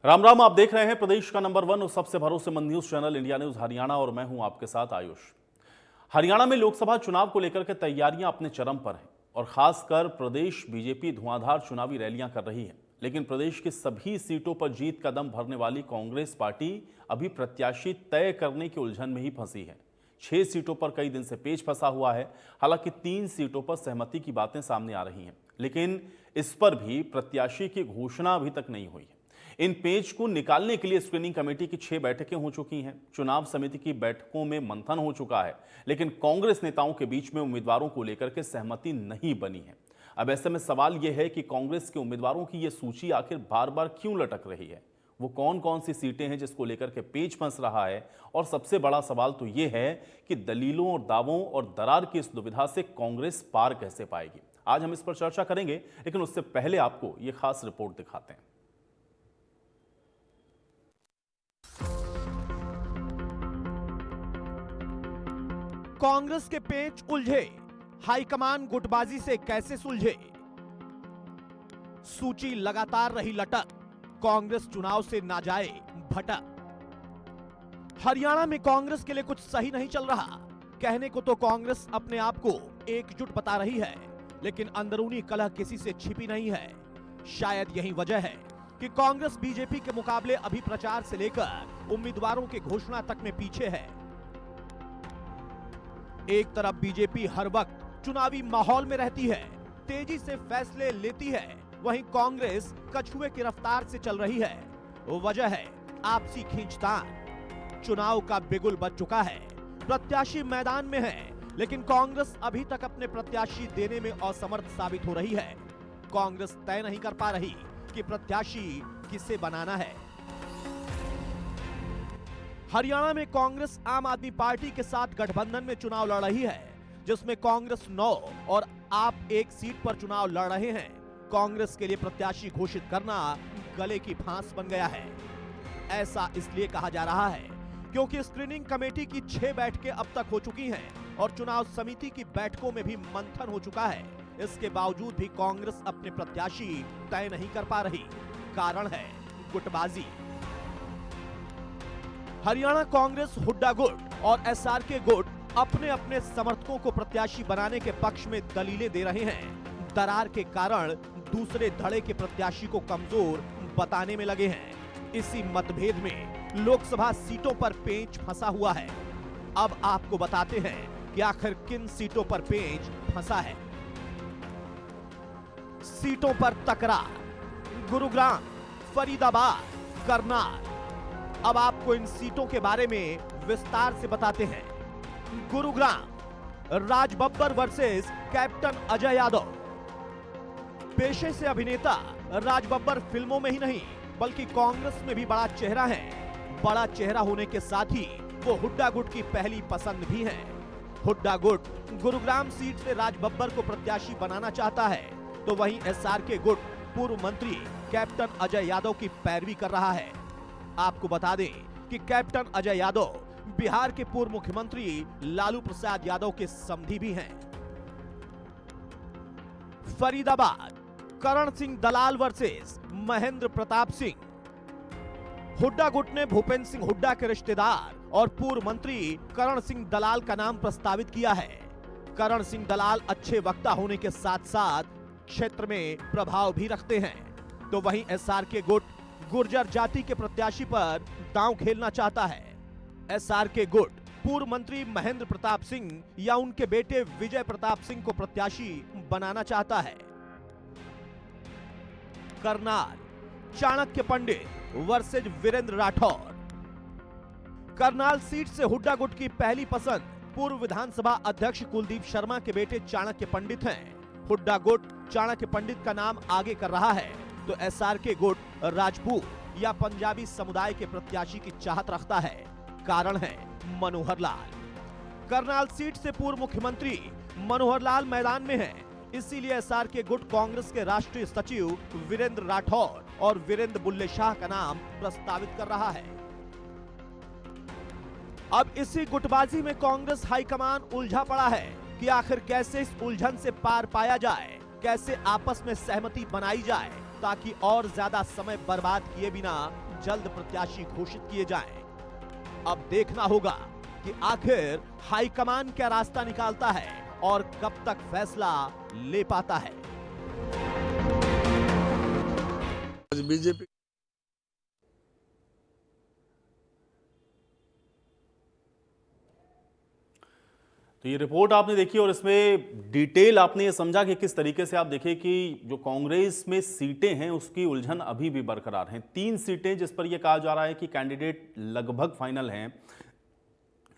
राम राम। आप देख रहे हैं प्रदेश का नंबर 1 और सबसे भरोसेमंद news channel India news Haryana और मैं हूं आपके साथ आयुष। हरियाणा में लोकसभा चुनाव को लेकर के तैयारियां अपने चरम पर हैं और खासकर प्रदेश बीजेपी धुआंधार चुनावी रैलियां कर रही है। लेकिन प्रदेश की सभी सीटों पर जीत का दम भरने वाली कांग्रेस पार्टी अभी प्रत्याशी तय करने की उलझन में ही फंसी है। 6 सीटों पर कई दिन से पेच फंसा हुआ है। हालांकि 3 सीटों पर सहमति की बातें सामने आ रही हैं, लेकिन इस पर भी प्रत्याशी की घोषणा अभी तक नहीं हुई है। इन पेच को निकालने के लिए स्क्रीनिंग कमेटी की 6 बैठकें हो चुकी हैं। चुनाव समिति की बैठकों में मंथन हो चुका है, लेकिन कांग्रेस नेताओं के बीच में उम्मीदवारों को लेकर के सहमति नहीं बनी है। अब ऐसे में सवाल यह है कि कांग्रेस के उम्मीदवारों की यह सूची आखिर बार बार क्यों लटक रही है। वो कौन कौन सी सीटें हैं जिसको लेकर के पेच फंस रहा है, और सबसे बड़ा सवाल तो यह है कि दलीलों और दावों और दरार की इस दुविधा से कांग्रेस पार कैसे पाएगी। आज हम इस पर चर्चा करेंगे, लेकिन उससे पहले आपको यह खास रिपोर्ट दिखाते हैं। कांग्रेस के पेच उलझे, हाईकमान गुटबाजी से कैसे सुलझे। सूची लगातार रही लटक, कांग्रेस चुनाव से ना जाए भटक। हरियाणा में कांग्रेस के लिए कुछ सही नहीं चल रहा। कहने को तो कांग्रेस अपने आप को एकजुट बता रही है, लेकिन अंदरूनी कलह किसी से छिपी नहीं है। शायद यही वजह है कि कांग्रेस बीजेपी के मुकाबले अभी प्रचार से लेकर उम्मीदवारों की घोषणा तक में पीछे है। एक तरफ बीजेपी हर वक्त चुनावी माहौल में रहती है, तेजी से फैसले लेती है, वहीं कांग्रेस कछुए की रफ्तार से चल रही है। वजह है आपसी खींचतान। चुनाव का बिगुल बज चुका है, प्रत्याशी मैदान में है, लेकिन कांग्रेस अभी तक अपने प्रत्याशी देने में असमर्थ साबित हो रही है। कांग्रेस तय नहीं कर पा रही कि प्रत्याशी किसे बनाना है। हरियाणा में कांग्रेस आम आदमी पार्टी के साथ गठबंधन में चुनाव लड़ रही है, जिसमें कांग्रेस 9 और आप 1 सीट पर चुनाव लड़ रहे हैं। कांग्रेस के लिए प्रत्याशी घोषित करना गले की फांस बन गया है। ऐसा इसलिए कहा जा रहा है क्योंकि स्क्रीनिंग कमेटी की 6 बैठकें अब तक हो चुकी हैं और चुनाव समिति की बैठकों में भी मंथन हो चुका है। इसके बावजूद भी कांग्रेस अपने प्रत्याशी तय नहीं कर पा रही। कारण है गुटबाजी। हरियाणा कांग्रेस हुड्डा गुट और एसआरके गुट अपने अपने समर्थकों को प्रत्याशी बनाने के पक्ष में दलीलें दे रहे हैं। दरार के कारण दूसरे धड़े के प्रत्याशी को कमजोर बताने में लगे हैं। इसी मतभेद में लोकसभा सीटों पर पेंच फंसा हुआ है। अब आपको बताते हैं कि आखिर किन सीटों पर पेंच फंसा है। सीटों पर तकरार, गुरुग्राम, फरीदाबाद, करनाल। अब आपको इन सीटों के बारे में विस्तार से बताते हैं। Gurugram, Raj Babbar versus captain Ajay Yadav. पेशे से अभिनेता राज बब्बर फिल्मों में ही नहीं बल्कि कांग्रेस में भी बड़ा चेहरा है। बड़ा चेहरा होने के साथ ही वो हुड्डा गुट की पहली पसंद भी है। हुड्डा गुट गुरुग्राम सीट से राज बब्बर को प्रत्याशी बनाना चाहता है, तो वहीं एसआरके गुट पूर्व मंत्री कैप्टन अजय यादव की पैरवी कर रहा है। आपको बता दें कि कैप्टन अजय यादव बिहार के पूर्व मुख्यमंत्री लालू प्रसाद यादव के समधी भी हैं। फरीदाबाद, करण सिंह दलाल वर्सेस महेंद्र प्रताप सिंह। हुड्डा गुट ने भूपेंद्र सिंह हुड्डा के रिश्तेदार और पूर्व मंत्री करण सिंह दलाल का नाम प्रस्तावित किया है। करण सिंह दलाल अच्छे वक्ता होने के साथ साथ क्षेत्र में प्रभाव भी रखते हैं। तो वहीं एसआरके गुट गुर्जर जाति के प्रत्याशी पर दांव खेलना चाहता है। एसआरके गुट पूर्व मंत्री महेंद्र प्रताप सिंह या उनके बेटे विजय प्रताप सिंह को प्रत्याशी बनाना चाहता है। करनाल, चाणक्य पंडित वर्सेज वीरेंद्र राठौर। करनाल सीट से हुड्डा गुट की पहली पसंद पूर्व विधानसभा अध्यक्ष कुलदीप शर्मा के बेटे चाणक्य पंडित हैं। हुड्डा गुट चाणक्य पंडित का नाम आगे कर रहा है, तो एसआरके गुट राजपूत या पंजाबी समुदाय के प्रत्याशी की चाहत रखता है। कारण है मनोहर लाल। करनाल सीट से पूर्व मुख्यमंत्री मनोहर लाल मैदान में है, इसीलिए एसआरके गुट कांग्रेस के राष्ट्रीय सचिव वीरेंद्र राठौर और वीरेंद्र बुल्ले शाह का नाम प्रस्तावित कर रहा है। अब इसी गुटबाजी में कांग्रेस हाईकमान उलझा पड़ा है कि आखिर कैसे इस उलझन से पार पाया जाए, कैसे आपस में सहमति बनाई जाए ताकि और ज्यादा समय बर्बाद किए बिना जल्द प्रत्याशी घोषित किए जाएं। अब देखना होगा कि आखिर हाईकमान क्या रास्ता निकालता है और कब तक फैसला ले पाता है। बीजेपी तो ये रिपोर्ट आपने देखी और इसमें डिटेल आपने ये समझा कि किस तरीके से आप देखें कि जो कांग्रेस में सीटें हैं उसकी उलझन अभी भी बरकरार है। 3 सीटें जिस पर यह कहा जा रहा है कि कैंडिडेट लगभग फाइनल हैं,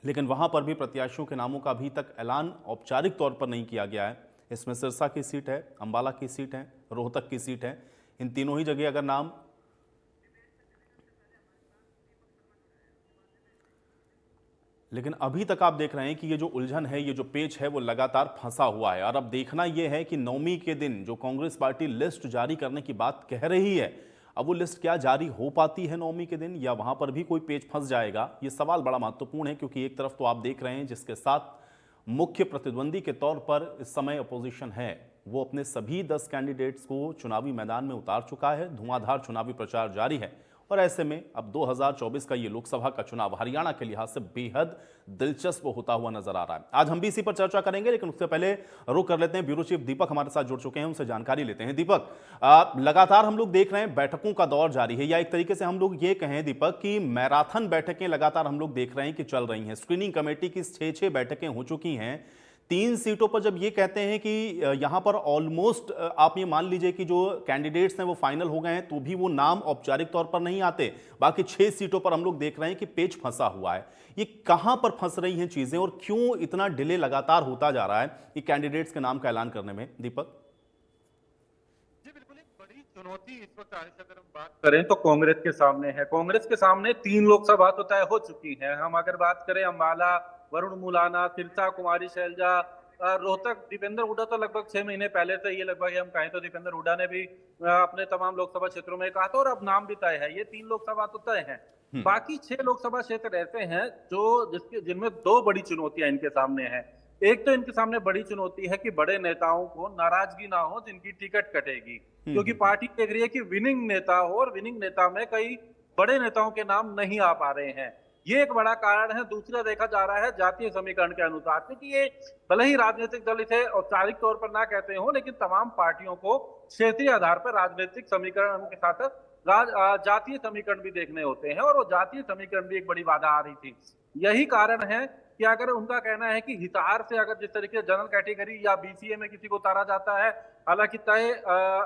लेकिन वहां पर भी प्रत्याशियों के नामों का अभी तक ऐलान औपचारिक तौर पर नहीं किया गया है। इसमें सिरसा की सीट है, अंबाला की सीट है, रोहतक की सीट है। इन तीनों ही जगह अगर नाम लेकिन अभी तक आप देख रहे हैं कि ये जो उलझन है, ये जो पेच है, वो लगातार फंसा हुआ है। और अब देखना यह है कि 9वीं के दिन जो कांग्रेस पार्टी लिस्ट जारी करने की बात कह रही है, अब वो लिस्ट क्या जारी हो पाती है 9वीं के दिन, या वहां पर भी कोई पेच फंस जाएगा? ये सवाल बड़ा महत्वपूर्ण है, क्योंकि एक तरफ तो आप देख रहे हैं जिसके साथ मुख्य प्रतिद्वंदी के तौर पर इस समय अपोजिशन है, वो अपने सभी 10 कैंडिडेट्स को चुनावी मैदान में उतार चुका है। धुआंधार चुनावी प्रचार जारी है और ऐसे में अब 2024 का ये लोकसभा का चुनाव हरियाणा के लिहाज से बेहद दिलचस्प होता हुआ नजर आ रहा है। आज हम भी इसी पर चर्चा करेंगे, लेकिन उससे पहले रुक कर लेते हैं। ब्यूरो चीफ दीपक हमारे साथ जुड़ चुके हैं, उनसे जानकारी लेते हैं। दीपक, लगातार हम लोग देख रहे हैं बैठकों का दौर जारी है, या एक तरीके से हम लोग ये कहें दीपक कि मैराथन बैठकें लगातार हम लोग देख रहे हैं कि चल रही हैं। स्क्रीनिंग कमेटी की 6 बैठकें हो चुकी हैं। 3 सीटों पर जब ये कहते हैं कि यहां पर ऑलमोस्ट आप ये मान लीजिए कि जो कैंडिडेट्स हैं वो फाइनल हो गए हैं, तो भी वो नाम औपचारिक तौर पर नहीं आते। बाकी 6 सीटों पर हम लोग देख रहे हैं कि पेच फंसा हुआ है। ये कहां पर फंस रही हैं चीजें और क्यों इतना डिले लगातार होता जा रहा है ये कैंडिडेट्स के नाम का ऐलान करने में? दीपक जी बिल्कुल, एक बड़ी चुनौती इस वक्त अगर हम बात करें तो कांग्रेस के सामने है। कांग्रेस के सामने 3 लोकसभा तो तय हो चुकी हैं। हम अगर बात करें अंबाला, वरुण मुलाना, सिरसा कुमारी शैलजा, रोहतक दीपेंद्र हुड्डा, तो लगभग 6 महीने पहले से ये लगभग हम कहें तो दीपेंद्र हुड्डा ने भी अपने तमाम लोकसभा क्षेत्रों में कहा था और अब नाम भी तय है। ये 3 लोकसभा तो तय हैं। बाकी 6 लोकसभा क्षेत्र ऐसे हैं जो जिनमें 2 बड़ी चुनौतियां इनके सामने हैं। एक तो इनके सामने बड़ी चुनौती है कि बड़े नेताओं को नाराजगी ना हो जिनकी टिकट कटेगी, क्योंकि पार्टी देख रही है कि विनिंग नेता हो और विनिंग नेता में कई बड़े नेताओं के नाम नहीं आ पा रहे हैं। ये एक बड़ा कारण है। दूसरा देखा जा रहा है जातीय समीकरण के अनुसार, क्योंकि ये भले ही राजनीतिक दल इसे औपचारिक तौर पर ना कहते हो, लेकिन तमाम पार्टियों को क्षेत्रीय आधार पर राजनीतिक समीकरण के साथ जातीय समीकरण भी देखने होते हैं, और वो जातीय समीकरण भी एक बड़ी बाधा आ रही थी। यही कारण है कि अगर उनका कहना है कि हिसार से अगर जिस तरीके से जनरल कैटेगरी या बीसीए में किसी को उतारा जाता है, हालांकि तय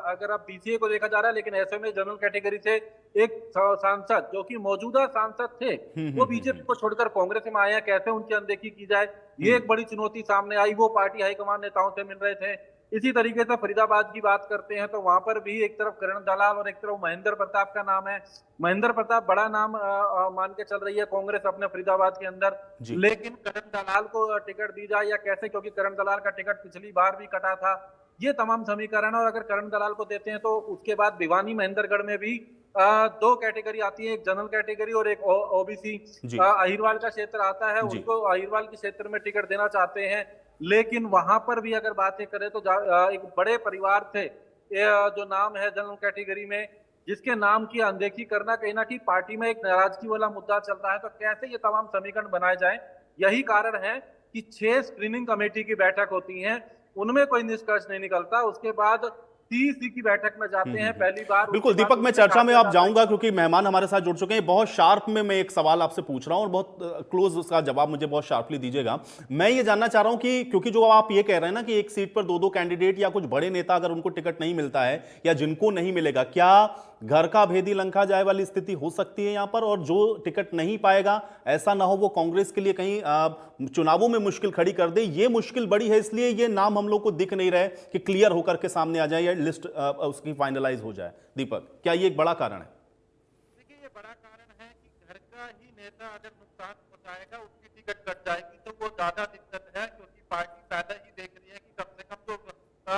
अगर अब बीसीए को देखा जा रहा है, लेकिन ऐसे में जनरल कैटेगरी से एक सांसद जो कि मौजूदा सांसद थे वो बीजेपी को छोड़कर कांग्रेस में आए हैं, कैसे उनकी अनदेखी की जाए, ये एक बड़ी चुनौती सामने आई। वो पार्टी हाईकमान नेताओं से मिल रहे थे। इसी तरीके से फरीदाबाद की बात करते हैं तो वहां पर भी एक तरफ करण दलाल और एक तरफ महेंद्र प्रताप का नाम है। महेंद्र प्रताप बड़ा नाम मान के चल रही है कांग्रेस अपने फरीदाबाद के अंदर, लेकिन करण दलाल को टिकट दी जाए या कैसे, क्योंकि करण दलाल का टिकट पिछली बार भी कटा था। ये तमाम समीकरण, और अगर करण दलाल को देते हैं तो उसके बाद भिवानी महेंद्रगढ़ में भी 2 कैटेगरी आती है, एक जनरल कैटेगरी और एक ओबीसी। अहिरवाल का क्षेत्र आता है, उनको अहिरवाल के क्षेत्र में टिकट देना चाहते हैं, लेकिन वहां पर भी अगर बातें करें तो एक बड़े परिवार थे जो नाम है जनरल कैटेगरी में, जिसके नाम की अनदेखी करना कहीं ना कहीं पार्टी में एक नाराजगी वाला मुद्दा चल रहा है। तो कैसे ये तमाम समीकरण बनाए जाएं, यही कारण है कि 6 स्क्रीनिंग कमेटी की बैठक होती है, उनमें कोई निष्कर्ष नहीं निकलता। उसके बाद 30 की बैठक में जाते हैं पहली बार। बिल्कुल दीपक, मैं चर्चा में आप जाऊंगा क्योंकि मेहमान हमारे साथ जुड़ चुके हैं। बहुत शार्प में मैं एक सवाल आपसे पूछ रहा हूं और बहुत क्लोज उसका जवाब मुझे बहुत शार्पली दीजिएगा। मैं ये जानना चाह रहा हूं कि क्योंकि जो आप ये कह रहे हैं ना कि एक सीट पर 2-2 कैंडिडेट या कुछ बड़े नेता अगर उनको टिकट नहीं मिलता है या जिनको नहीं मिलेगा, क्या घर का भेदी लंका जाए वाली स्थिति हो सकती है यहां पर? और जो टिकट नहीं पाएगा ऐसा ना हो वो कांग्रेस के लिए कहीं चुनावों में मुश्किल खड़ी कर दे। ये मुश्किल बड़ी है, इसलिए ये नाम हम लोग को दिख नहीं रहे कि क्लियर होकर के सामने आ जाए या लिस्ट उसकी फाइनलाइज हो जाए। दीपक, क्या ये एक बड़ा कारण है? देखिए, ये बड़ा कारण है कि घर का ही नेता अगर नुकसान पहुंचाएगा, उसकी टिकट कट जाएगी तो वो ज्यादा दिक्कत है, क्योंकि पार्टी पहले ही देख रही है कि कम से कम तो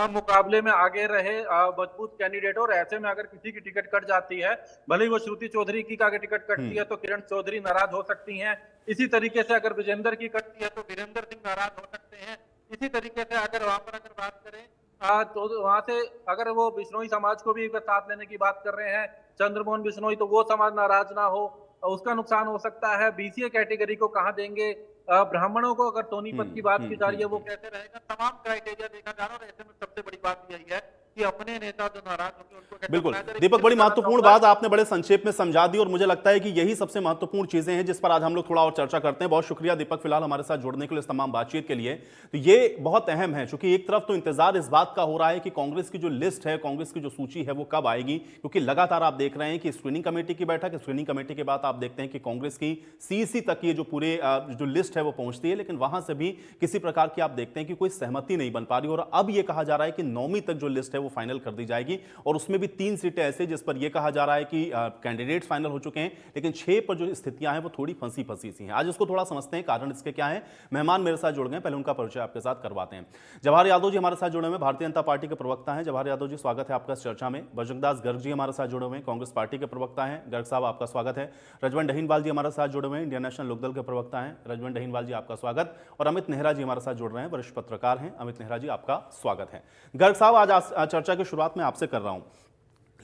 मुकाबले में आगे रहे मजबूत कैंडिडेट। और ऐसे में अगर किसी की टिकट कट जाती है, भले ही वो श्रुति चौधरी की का टिकट कटती है तो किरण चौधरी नाराज हो सकती हैं। इसी तरीके से अगर विजेंद्र की कटती है तो वीरेंद्र सिंह नाराज हो सकते हैं। इसी तरीके से अगर वहां पर अगर बात करें तो वहां से अगर वो बिश्नोई समाज को भी साथ लेने की बात कर रहे हैं, चंद्रमोहन बिश्नोई, तो वो समाज नाराज ना हो, उसका नुकसान हो सकता है। बीसीए कैटेगरी को कहाँ देंगे, ब्राह्मणों को अगर सोनीपत की बात की जा रही है वो कैसे रहेगा, तमाम क्राइटेरिया देखा जा रहा है। और ऐसे में सबसे बड़ी बात यही है कि अपने नेता जो नाराज होंगे उनको कैसे बिल्कुल अपनाया जाए। दीपक, बड़ी बताना महत्वपूर्ण चाहूंगा- बात आपने बड़े संक्षेप में समझा दी और मुझे लगता है कि यही सबसे महत्वपूर्ण चीजें हैं जिस पर आज हम लोग थोड़ा और चर्चा करते हैं। बहुत शुक्रिया दीपक फिलहाल हमारे साथ जुड़ने के लिए, इस तमाम बातचीत के लिए। तो ये बहुत अहम है, क्योंकि एक तरफ तो इंतजार इस बात का हो रहा है कि कांग्रेस की जो लिस्ट है, कांग्रेस की जो सूची है, वो कब आएगी, क्योंकि लगातार आप देख रहे हैं कि स्क्रीनिंग कमेटी की बैठक, स्क्रीनिंग कमेटी के बाद आप देखते हैं कि कांग्रेस की सीईसी तक ये जो पूरे जो लिस्ट है वो पहुंचती है, लेकिन वहां से भी किसी प्रकार की आप देखते हैं कि कोई सहमति नहीं बन पा रही। और अब ये कहा जा रहा है कि 9वीं तक जो लिस्ट है वो फाइनल कर दी जाएगी, और उसमें भी 3 सीटें ऐसे जिस पर यह कहा जा रहा है कि कैंडिडेट्स फाइनल हो चुके हैं, लेकिन 6 पर जो स्थितियां हैं वो थोड़ी फंसी फंसी सी हैं। आज इसको थोड़ा समझते हैं, कारण इसके क्या है। मेहमान मेरे साथ जुड़ गए, पहले उनका परिचय आपके साथ करवाते हैं। जवाहर यादव जी हमारे साथ जुड़े हुए, भारतीय जनता पार्टी के प्रवक्ता हैं। जवाहर यादव जी, स्वागत है आपका इस चर्चा में। बजरंगदास गर्ग जी हमारे साथ जुड़े हुए हैं, कांग्रेस पार्टी के प्रवक्ता हैं। गर्ग साहब, आपका स्वागत है। रजवन डहीनवाल जी हमारे साथ जुड़े हुए हैं, इंडियन नेशनल लोकदल के प्रवक्ता हैं। रजवन डहीनवाल जी, आपका स्वागत। और अमित नेहरा जी हमारे साथ जुड़ रहे हैं, वरिष्ठ पत्रकार हैं। अमित नेहरा जी, आपका स्वागत है। गर्ग साहब, आज चर्चा की शुरुआत में आपसे कर रहा हूं।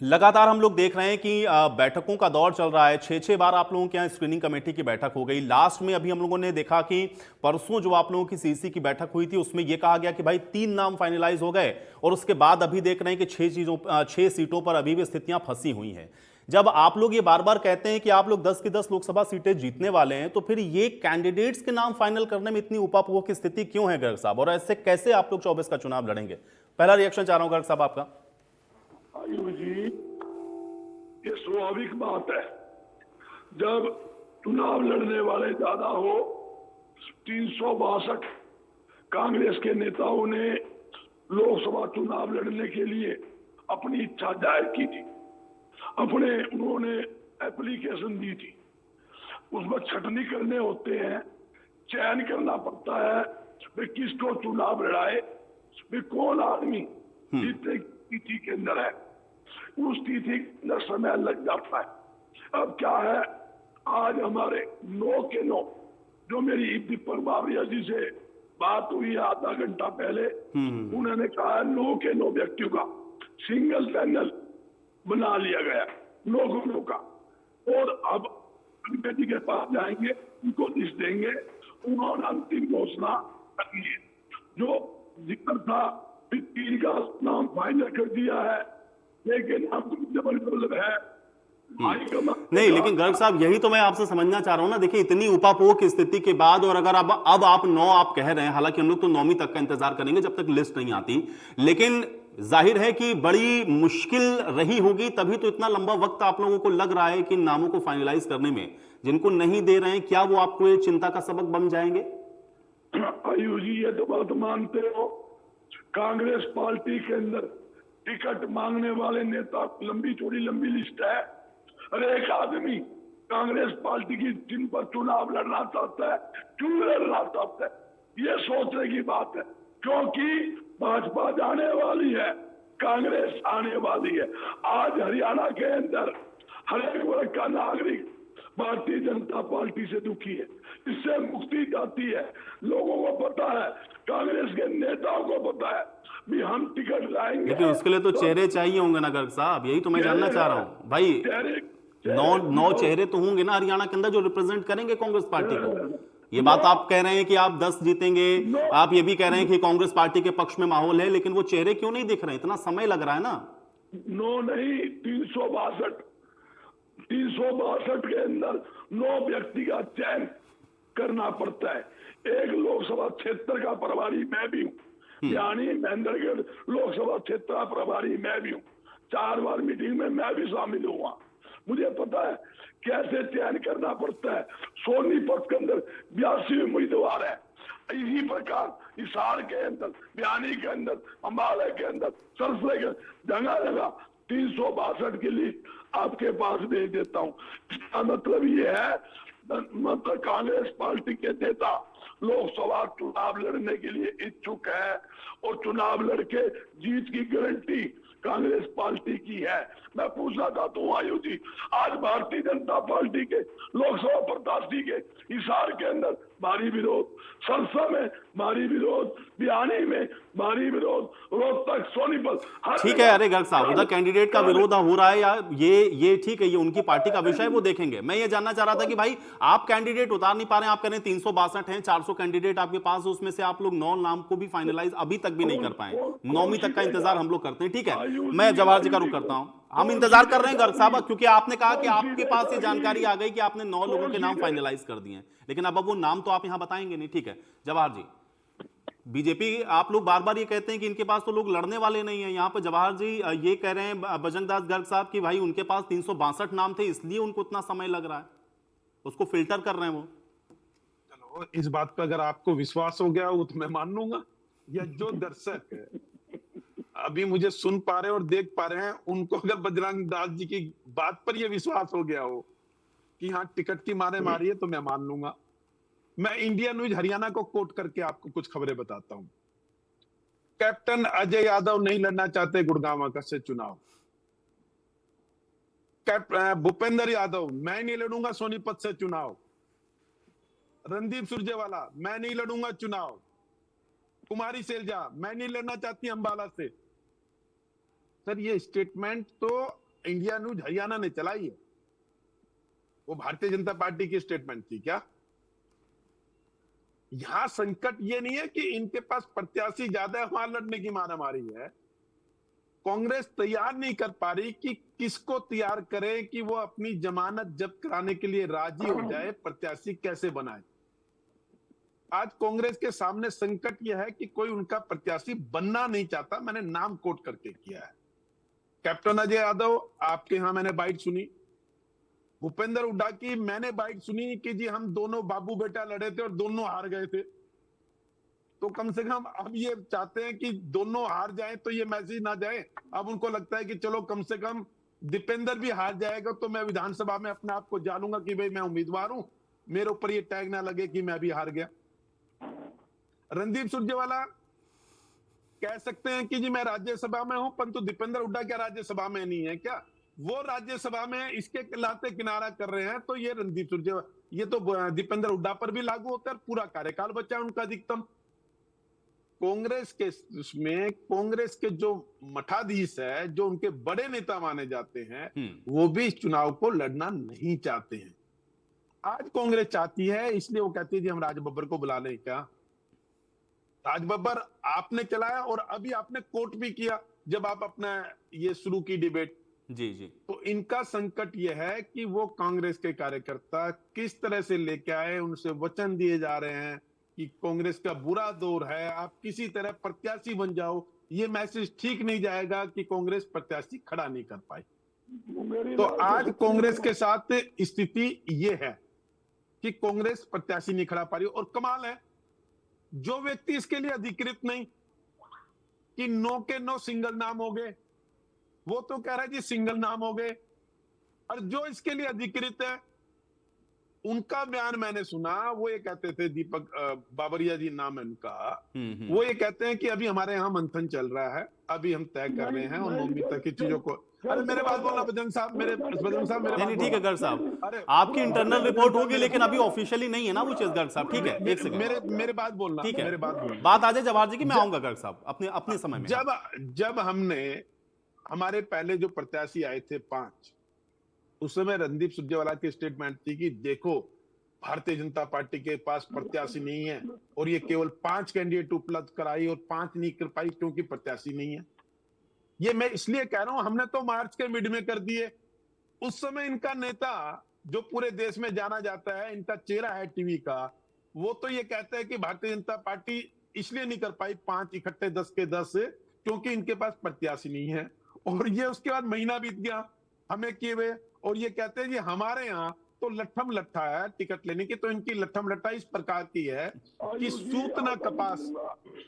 लगातार हम लोग देख रहे हैं कि बैठकों का दौर चल रहा है। 6 बार आप लोगों के यहाँ स्क्रीनिंग कमेटी की बैठक हो गई। लास्ट में अभी हम लोगों ने देखा कि परसों जो आप लोगों की सीसी की बैठक हुई थी, उसमें यह कहा गया कि भाई 3 नाम फाइनलाइज हो गए, और उसके बाद अभी देख रहे हैं कि 6 सीटों पर अभी भी स्थितियां फंसी हुई हैं। जब आप लोग ये बार बार कहते हैं कि आप लोग 10 की 10 लोकसभा सीटें जीतने वाले हैं, तो फिर ये कैंडिडेट्स के नाम फाइनल करने में इतनी उपापोह की स्थिति क्यों है गर्ग साहब, और ऐसे कैसे आप लोग 24 का चुनाव लड़ेंगे? पहला रिएक्शन चाह रहा हूं गर्ग साहब आपका। आयुष जी, ये स्वाभाविक बात है, जब चुनाव लड़ने वाले ज्यादा हो। 362 कांग्रेस के नेताओं ने लोकसभा चुनाव लड़ने के लिए अपनी इच्छा जाहिर की थी, उन्होंने एप्लीकेशन दी थी। उसमें छटनी करने होते हैं, चयन करना पड़ता है वे किसको चुनाव लड़ाए, वे कौन आदमी जीतने की तिथि के अंदर है, उस तिथि के अंदर समय लग जाता है। अब क्या है, आज हमारे 9 के 9 जो मेरी दीपक बावरिया जी से बात हुई आधा घंटा पहले, उन्होंने कहा 9 के 9 व्यक्तियों का सिंगल पैनल बना लिया गया, 9 गुणों का। और अब कमेटी के पास जाएंगे, उनको लिस्ट देंगे, उन्होंने अंतिम घोषणा करनी है। जो जिक्र था 3 का नाम फाइनल कर दिया है, लेकिन हमको डबल मतलब है नहीं, लेकिन गर्ग साहब, यही तो मैं आपसे समझना चाह रहा हूं ना। देखिए, इतनी उपापोह की स्थिति के बाद, और अगर अब आप 9 आप कह रहे हैं, हालांकि हम लोग तो 9वीं तक का इंतजार करेंगे जब तक लिस्ट नहीं आती, लेकिन जाहिर है कि बड़ी मुश्किल रही होगी, तभी तो इतना लंबा वक्त आप लोगों को लग रहा है कि नामों को फाइनलाइज करने में। जिनको नहीं दे रहे हैं, क्या वो आपको ये चिंता का सबक बन जाएंगे? आयुष जी, ये तो बात मानते हो, कांग्रेस पार्टी के अंदर टिकट मांगने वाले नेता लंबी लिस्ट है। अरे एक आदमी कांग्रेस पार्टी की जिन पर चुनाव लड़ना चाहता है, क्यों लड़ना चाहता है, ये सोचने की बात है। क्योंकि भाजपा जाने वाली है, कांग्रेस आने वाली है। आज हरियाणा के अंदर हर एक वर्ग का नागरिक भारतीय जनता पार्टी से दुखी है, इससे मुक्ति चाहती है। लोगों को पता है, कांग्रेस के नेताओं को पता है भी हम टिकट लाएंगे, लेकिन उसके लिए तो चेहरे चाहिए होंगे ना गर्ग साहब, यही तो मैं जानना चाह रहा हूं भाई। 9 चेहरे तो होंगे ना हरियाणा के अंदर जो रिप्रेजेंट करेंगे कांग्रेस पार्टी को। ये बात आप कह रहे हैं कि आप 10 जीतेंगे, आप ये भी कह रहे हैं कि कांग्रेस पार्टी के पक्ष में माहौल है, लेकिन वो चेहरे क्यों नहीं दिख रहे? इतना समय लग रहा है ना। 9 नहीं, 362 के अंदर 9 व्यक्ति का चयन करना पड़ता है। एक लोकसभा क्षेत्र का प्रभारी मैं भी हूँ, यानी महेंद्रगढ़ लोकसभा क्षेत्र का प्रभारी मैं भी हूँ। 4 बार मीटिंग में मैं भी शामिल हुआ, मुझे पता है कैसे चयन करना पड़ता है। सोनीपत के अंदर 82 उम्मीदवार है, इसी प्रकार हिसार के अंदर, बयानी के अंदर, अम्बाला के अंदर, सरसले के जगह 362 की लिस्ट आपके पास भेज देता हूँ। इसका मतलब ये है, मतलब कांग्रेस पार्टी के नेता लोकसभा चुनाव लड़ने के लिए इच्छुक है, और चुनाव लड़के जीत की गारंटी कांग्रेस पार्टी की है। मैं पूछना चाहता हूँ आयु जी, आज भारतीय जनता पार्टी के लोकसभा प्रत्याशी के हिसार के अंदर भारी विरोध, संसद में भारी विरोध, बिहानी में भारी विरोध, रोहतक, सोनीपत, हर ठीक है। जगह अरे गर्ग साहब, उधर कैंडिडेट का विरोध हो रहा है या ये ठीक है, ये उनकी पार्टी का विषय है, वो देखेंगे। मैं ये जानना चाह रहा था कि भाई आप कैंडिडेट उतार नहीं पा रहे हैं, आप कह रहे हैं 362 हैं, 400 कैंडिडेट आपके पास, उसमें से आप लोग 9 नाम को भी फाइनलाइज अभी तक भी नहीं कर पाए। 9वीं तक का इंतजार हम लोग करते हैं। ठीक है, मैं जवाहर जी का रुख करता हूं। हम इंतजार कर रहे हैं गर्ग साहब, क्योंकि आपने कहा कि आपके पास ये जानकारी आ गई कि आपने 9 लोगों के नाम फाइनलाइज कर दिए हैं, लेकिन अब वो नाम तो आप यहां बताएंगे नहीं। ठीक है जवाहर जी, बीजेपी, आप लोग बार बार ये कहते हैं कि इनके पास तो लोग लड़ने वाले नहीं हैं। यहाँ पर जवाहर जी ये कह रहे हैं बजरंग दास गर्ग साहब कि भाई उनके पास 362 नाम थे, इसलिए उनको इतना समय लग रहा है, उसको फिल्टर कर रहे हैं वो। चलो, इस बात पर अगर आपको विश्वास हो गया वो तो मैं मान लूंगा, या जो दर्शक अभी मुझे सुन पा रहे हैं और देख पा रहे हैं, उनको अगर बजरंग दास जी की बात पर यह विश्वास हो गया हो कि हाँ टिकट की मारे मारी है, तो मैं मान लूंगा। मैं इंडिया न्यूज हरियाणा को कोट करके आपको कुछ खबरें बताता हूं। कैप्टन अजय यादव नहीं लड़ना चाहते गुड़गांव से चुनाव। भूपेंद्र यादव, मैं नहीं लड़ूंगा सोनीपत से चुनाव। रणदीप सुरजेवाला, मैं नहीं लड़ूंगा चुनाव। कुमारी सैलजा, मैं नहीं लड़ना चाहती अंबाला से। सर, ये स्टेटमेंट तो इंडिया न्यूज हरियाणा ने चलाई है, वो भारतीय जनता पार्टी की स्टेटमेंट थी क्या? यहां संकट ये नहीं है कि इनके पास प्रत्याशी ज्यादा है, वहां लड़ने की मारामारी है। कांग्रेस तैयार नहीं कर पा रही कि किसको तैयार करे कि वो अपनी जमानत जब्त कराने के लिए राजी हो जाए, प्रत्याशी कैसे बनाए। आज कांग्रेस के सामने संकट यह है कि कोई उनका प्रत्याशी बनना नहीं चाहता। मैंने नाम कोट करके किया है। कैप्टन अजय यादव, आपके यहां मैंने बाइट सुनी। भूपेंद्र हुड्डा की मैंने बाइट सुनी कि जी हम दोनों बाबू बेटा लड़े थे और दोनों हार गए थे, तो कम से कम अब ये चाहते हैं कि दोनों हार जाएं तो ये मैसेज ना जाए। अब उनको लगता है कि चलो कम से कम दीपेंद्र भी हार जाएगा तो मैं विधानसभा में अपने आप को जानूंगा कि भाई मैं उम्मीदवार हूं, मेरे ऊपर ये टैग ना लगे कि मैं भी हार गया। रणदीप सुरजेवाला कह सकते हैं कि जी मैं राज्यसभा में हूं, परंतु दीपेंद्र हुड्डा क्या राज्यसभा में नहीं है क्या? वो राज्यसभा में इसके लाते किनारा कर रहे हैं, तो ये रणदीप सुरजेवाला, ये तो दीपेंद्र हुड्डा पर भी लागू होता है। पूरा कार्यकाल बचा है उनका अधिकतम। कांग्रेस के उसमें कांग्रेस के जो मठाधीश है, जो उनके बड़े नेता माने जाते हैं, वो भी इस चुनाव को लड़ना नहीं चाहते हैं। आज कांग्रेस चाहती है, इसलिए वो कहती है जी हम राज बब्बर को बुला लें क्या? राज बब्बर आपने चलाया और अभी आपने कोर्ट भी किया जब आप अपना ये शुरू की डिबेट। जी जी। तो इनका संकट यह है कि वो कांग्रेस के कार्यकर्ता किस तरह से लेके आए, उनसे वचन दिए जा रहे हैं कि कांग्रेस का बुरा दौर है, आप किसी तरह प्रत्याशी बन जाओ। ये मैसेज ठीक नहीं जाएगा कि कांग्रेस प्रत्याशी खड़ा नहीं कर पाई। तो आज कांग्रेस के साथ स्थिति ये है कि कांग्रेस प्रत्याशी नहीं खड़ा पा रही। और कमाल है, जो व्यक्ति इसके लिए अधिकृत नहीं कि 9 के 9 सिंगल नाम हो गए, वो तो कह रहा है जी सिंगल नाम हो गए। और जो इसके लिए अधिकृत है, उनका बयान मैंने सुना, वो ये कहते थे, दीपक बाबरिया जी नाम है उनका, वो ये कहते हैं कि अभी हमारे यहाँ मंथन चल रहा है, अभी हम तय कर रहे हैं और 9वीं तक की चीजों को। अरे मेरे बात बोलना बजरंग साहब, मेरे नहीं ठीक है गर्ग साहब, आपकी इंटरनल रिपोर्ट होगी, लेकिन अभी ऑफिशियली नहीं है ना वो चीज गर्ग साहब। ठीक है, एक सेकंड, मेरे बात बोलना, ठीक है, मेरे बात बोलना। बात आ जाए जवाहर जी की, मैं आऊंगा गर्ग साहब अपने समय में। जब हमने हमारे पहले जो प्रत्याशी आए थे 5, उस समय रणदीप सुरजेवाला की स्टेटमेंट थी कि देखो भारतीय जनता पार्टी के पास प्रत्याशी नहीं है और ये केवल 5 कैंडिडेट उपलब्ध कराई और 5 नहीं कर पाई क्योंकि प्रत्याशी नहीं है। ये मैं इसलिए कह रहा हूं, हमने तो मार्च के मिड में कर दिए। उस समय इनका नेता जो पूरे देश में जाना जाता है, इनका चेहरा है टीवी का, वो तो ये कहता है कि भारतीय जनता पार्टी इसलिए नहीं कर पाई 5 इकट्ठे 10 के 10 क्योंकि इनके पास प्रत्याशी नहीं है। और ये उसके बाद महीना बीत गया हमें किए हुए, और ये कहते हैं जी हमारे यहाँ तो लट्ठम लट्ठा है टिकट लेने की। तो इनकी लट्ठम लट्ठा इस प्रकार की है कि सूत ना कपास।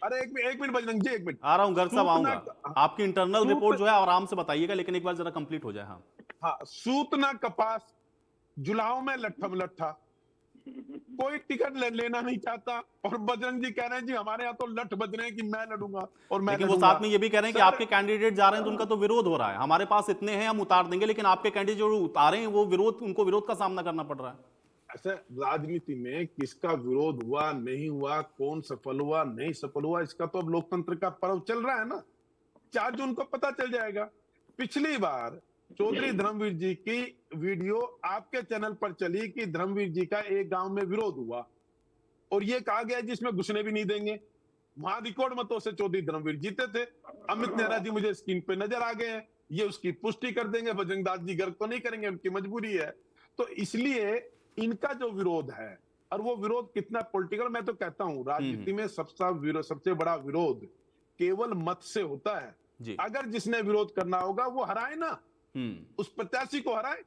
अरे एक मिनट बजरंग जी, एक मिनट आ रहा हूं गर्ग साहब, आऊंगा। आपकी इंटरनल रिपोर्ट जो है आराम से बताइएगा, लेकिन एक बार जरा कंप्लीट हो जाए। हाँ, सूत ना कपास, जुलाओं में लट्ठम लट्ठा, कोई टिकट लेना नहीं चाहता। और बजरंग जी कह रहे हैं जी हमारे यहाँ तो लठ बज रहे हैं कि मैं लड़ूंगा और मैं लेकिन वो साथ में ये भी कह रहे हैं कि आपके कैंडिडेट जा रहे हैं तो उनका तो विरोध हो रहा है, हमारे पास इतने हैं हम उतार देंगे, लेकिन आपके कैंडिडेट जो उतारे हैं वो उनको विरोध का सामना करना पड़ रहा है। अच्छा, राजनीति में किसका विरोध हुआ नहीं हुआ, कौन सफल हुआ नहीं सफल हुआ, इसका तो अब लोकतंत्र का पर्व चल रहा है ना। 4 जून को पता चल जाएगा। पिछली बार चौधरी धर्मवीर जी की वीडियो आपके चैनल पर चली कि धर्मवीर जी का एक गांव में विरोध हुआ और ये कहा गया जिसमें घुसने भी नहीं देंगे। वहां रिकॉर्ड मतों से चौधरी धर्मवीर जीते थे। अमित नेहरा जी मुझे स्क्रीन पे नजर आ गए हैं, ये उसकी पुष्टि कर देंगे। बजरंगदास जी गर्व तो नहीं करेंगे, उनकी मजबूरी है। तो इसलिए इनका जो विरोध है, और वो विरोध कितना पॉलिटिकल, मैं तो कहता हूं राजनीति में सबसे बड़ा विरोध केवल मत से होता है। जी। अगर जिसने विरोध करना होगा वो हराए ना, उस प्रत्याशी को हराए।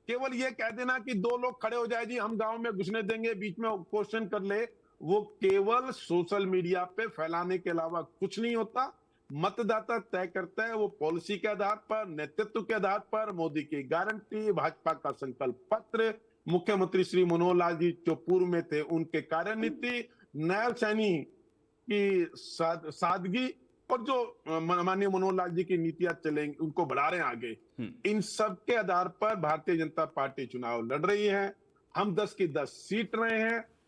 केवल ये कह देना कि 2 लोग खड़े हो जाए जी हम गांव में घुसने देंगे, बीच में क्वेश्चन कर ले, वो केवल सोशल मीडिया पे फैलाने के अलावा कुछ नहीं होता। मतदाता तय करता है वो पॉलिसी के आधार पर, नेतृत्व के आधार पर, मोदी की गारंटी, भाजपा का संकल्प पत्र, मुख्यमंत्री श्री मनोहर लाल जी जो पूर्व में थे उनके कार्यनीति, नायब सैनी की सादगी, और जो माननीय मनोहर लाल जी की नीतियां चलेंगी उनको बढ़ा रहे हैं आगे। इन सब के आधार पर भारतीय जनता पार्टी चुनाव लड़ रही है। हम 10 की 10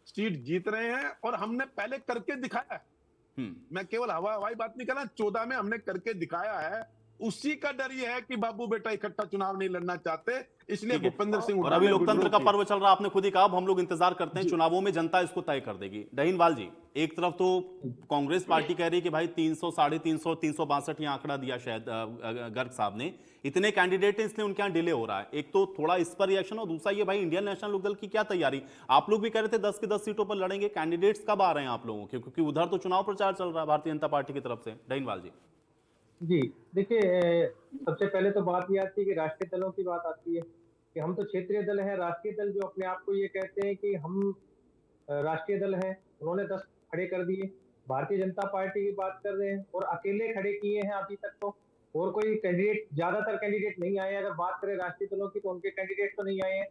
सीट जीत रहे हैं और हमने पहले करके दिखाया है। मैं केवल हवाई बात नहीं कर रहा, 14 में हमने करके दिखाया है। उसी का डर ये है कि बाबू बेटा इकट्ठा चुनाव नहीं लड़ना चाहते, इसलिए भूपेंद्र सिंह और अभी लोकतंत्र का पर्व चल रहा है, आपने खुद ही कहा। अब हम लोग इंतजार करते हैं, चुनावों में जनता इसको तय कर देगी। डहीनवाल जी, एक तरफ तो कांग्रेस पार्टी कह रही है कि भाई 300, 350, 362 ये आंकड़ा दिया शायद गर्ग साहब ने, इतने कैंडिडेट हैं इसलिए उनके यहाँ डिले हो रहा है। एक तो थोड़ा इस पर रिएक्शन, और दूसरा ये भाई इंडियन नेशनल लोकदल की क्या तैयारी। आप लोग भी कह रहे थे 10 की 10 सीटों पर लड़ेंगे, कैंडिडेट्स कब आ रहे हैं आप लोगों के, क्योंकि उधर तो चुनाव प्रचार चल रहा है भारतीय जनता पार्टी की तरफ से। डहीनवाल जी जी देखिए, सबसे पहले तो बात ये आती है कि राष्ट्रीय दलों की बात आती है कि हम तो क्षेत्रीय दल हैं। राष्ट्रीय दल जो अपने आप को ये कहते हैं कि हम राष्ट्रीय दल हैं, उन्होंने 10 खड़े कर दिए। भारतीय जनता पार्टी की बात कर रहे हैं और अकेले खड़े किए हैं अभी तक तो, और कोई कैंडिडेट, ज्यादातर कैंडिडेट नहीं आए। अगर बात करें राष्ट्रीय दलों की तो उनके कैंडिडेट तो नहीं आए हैं,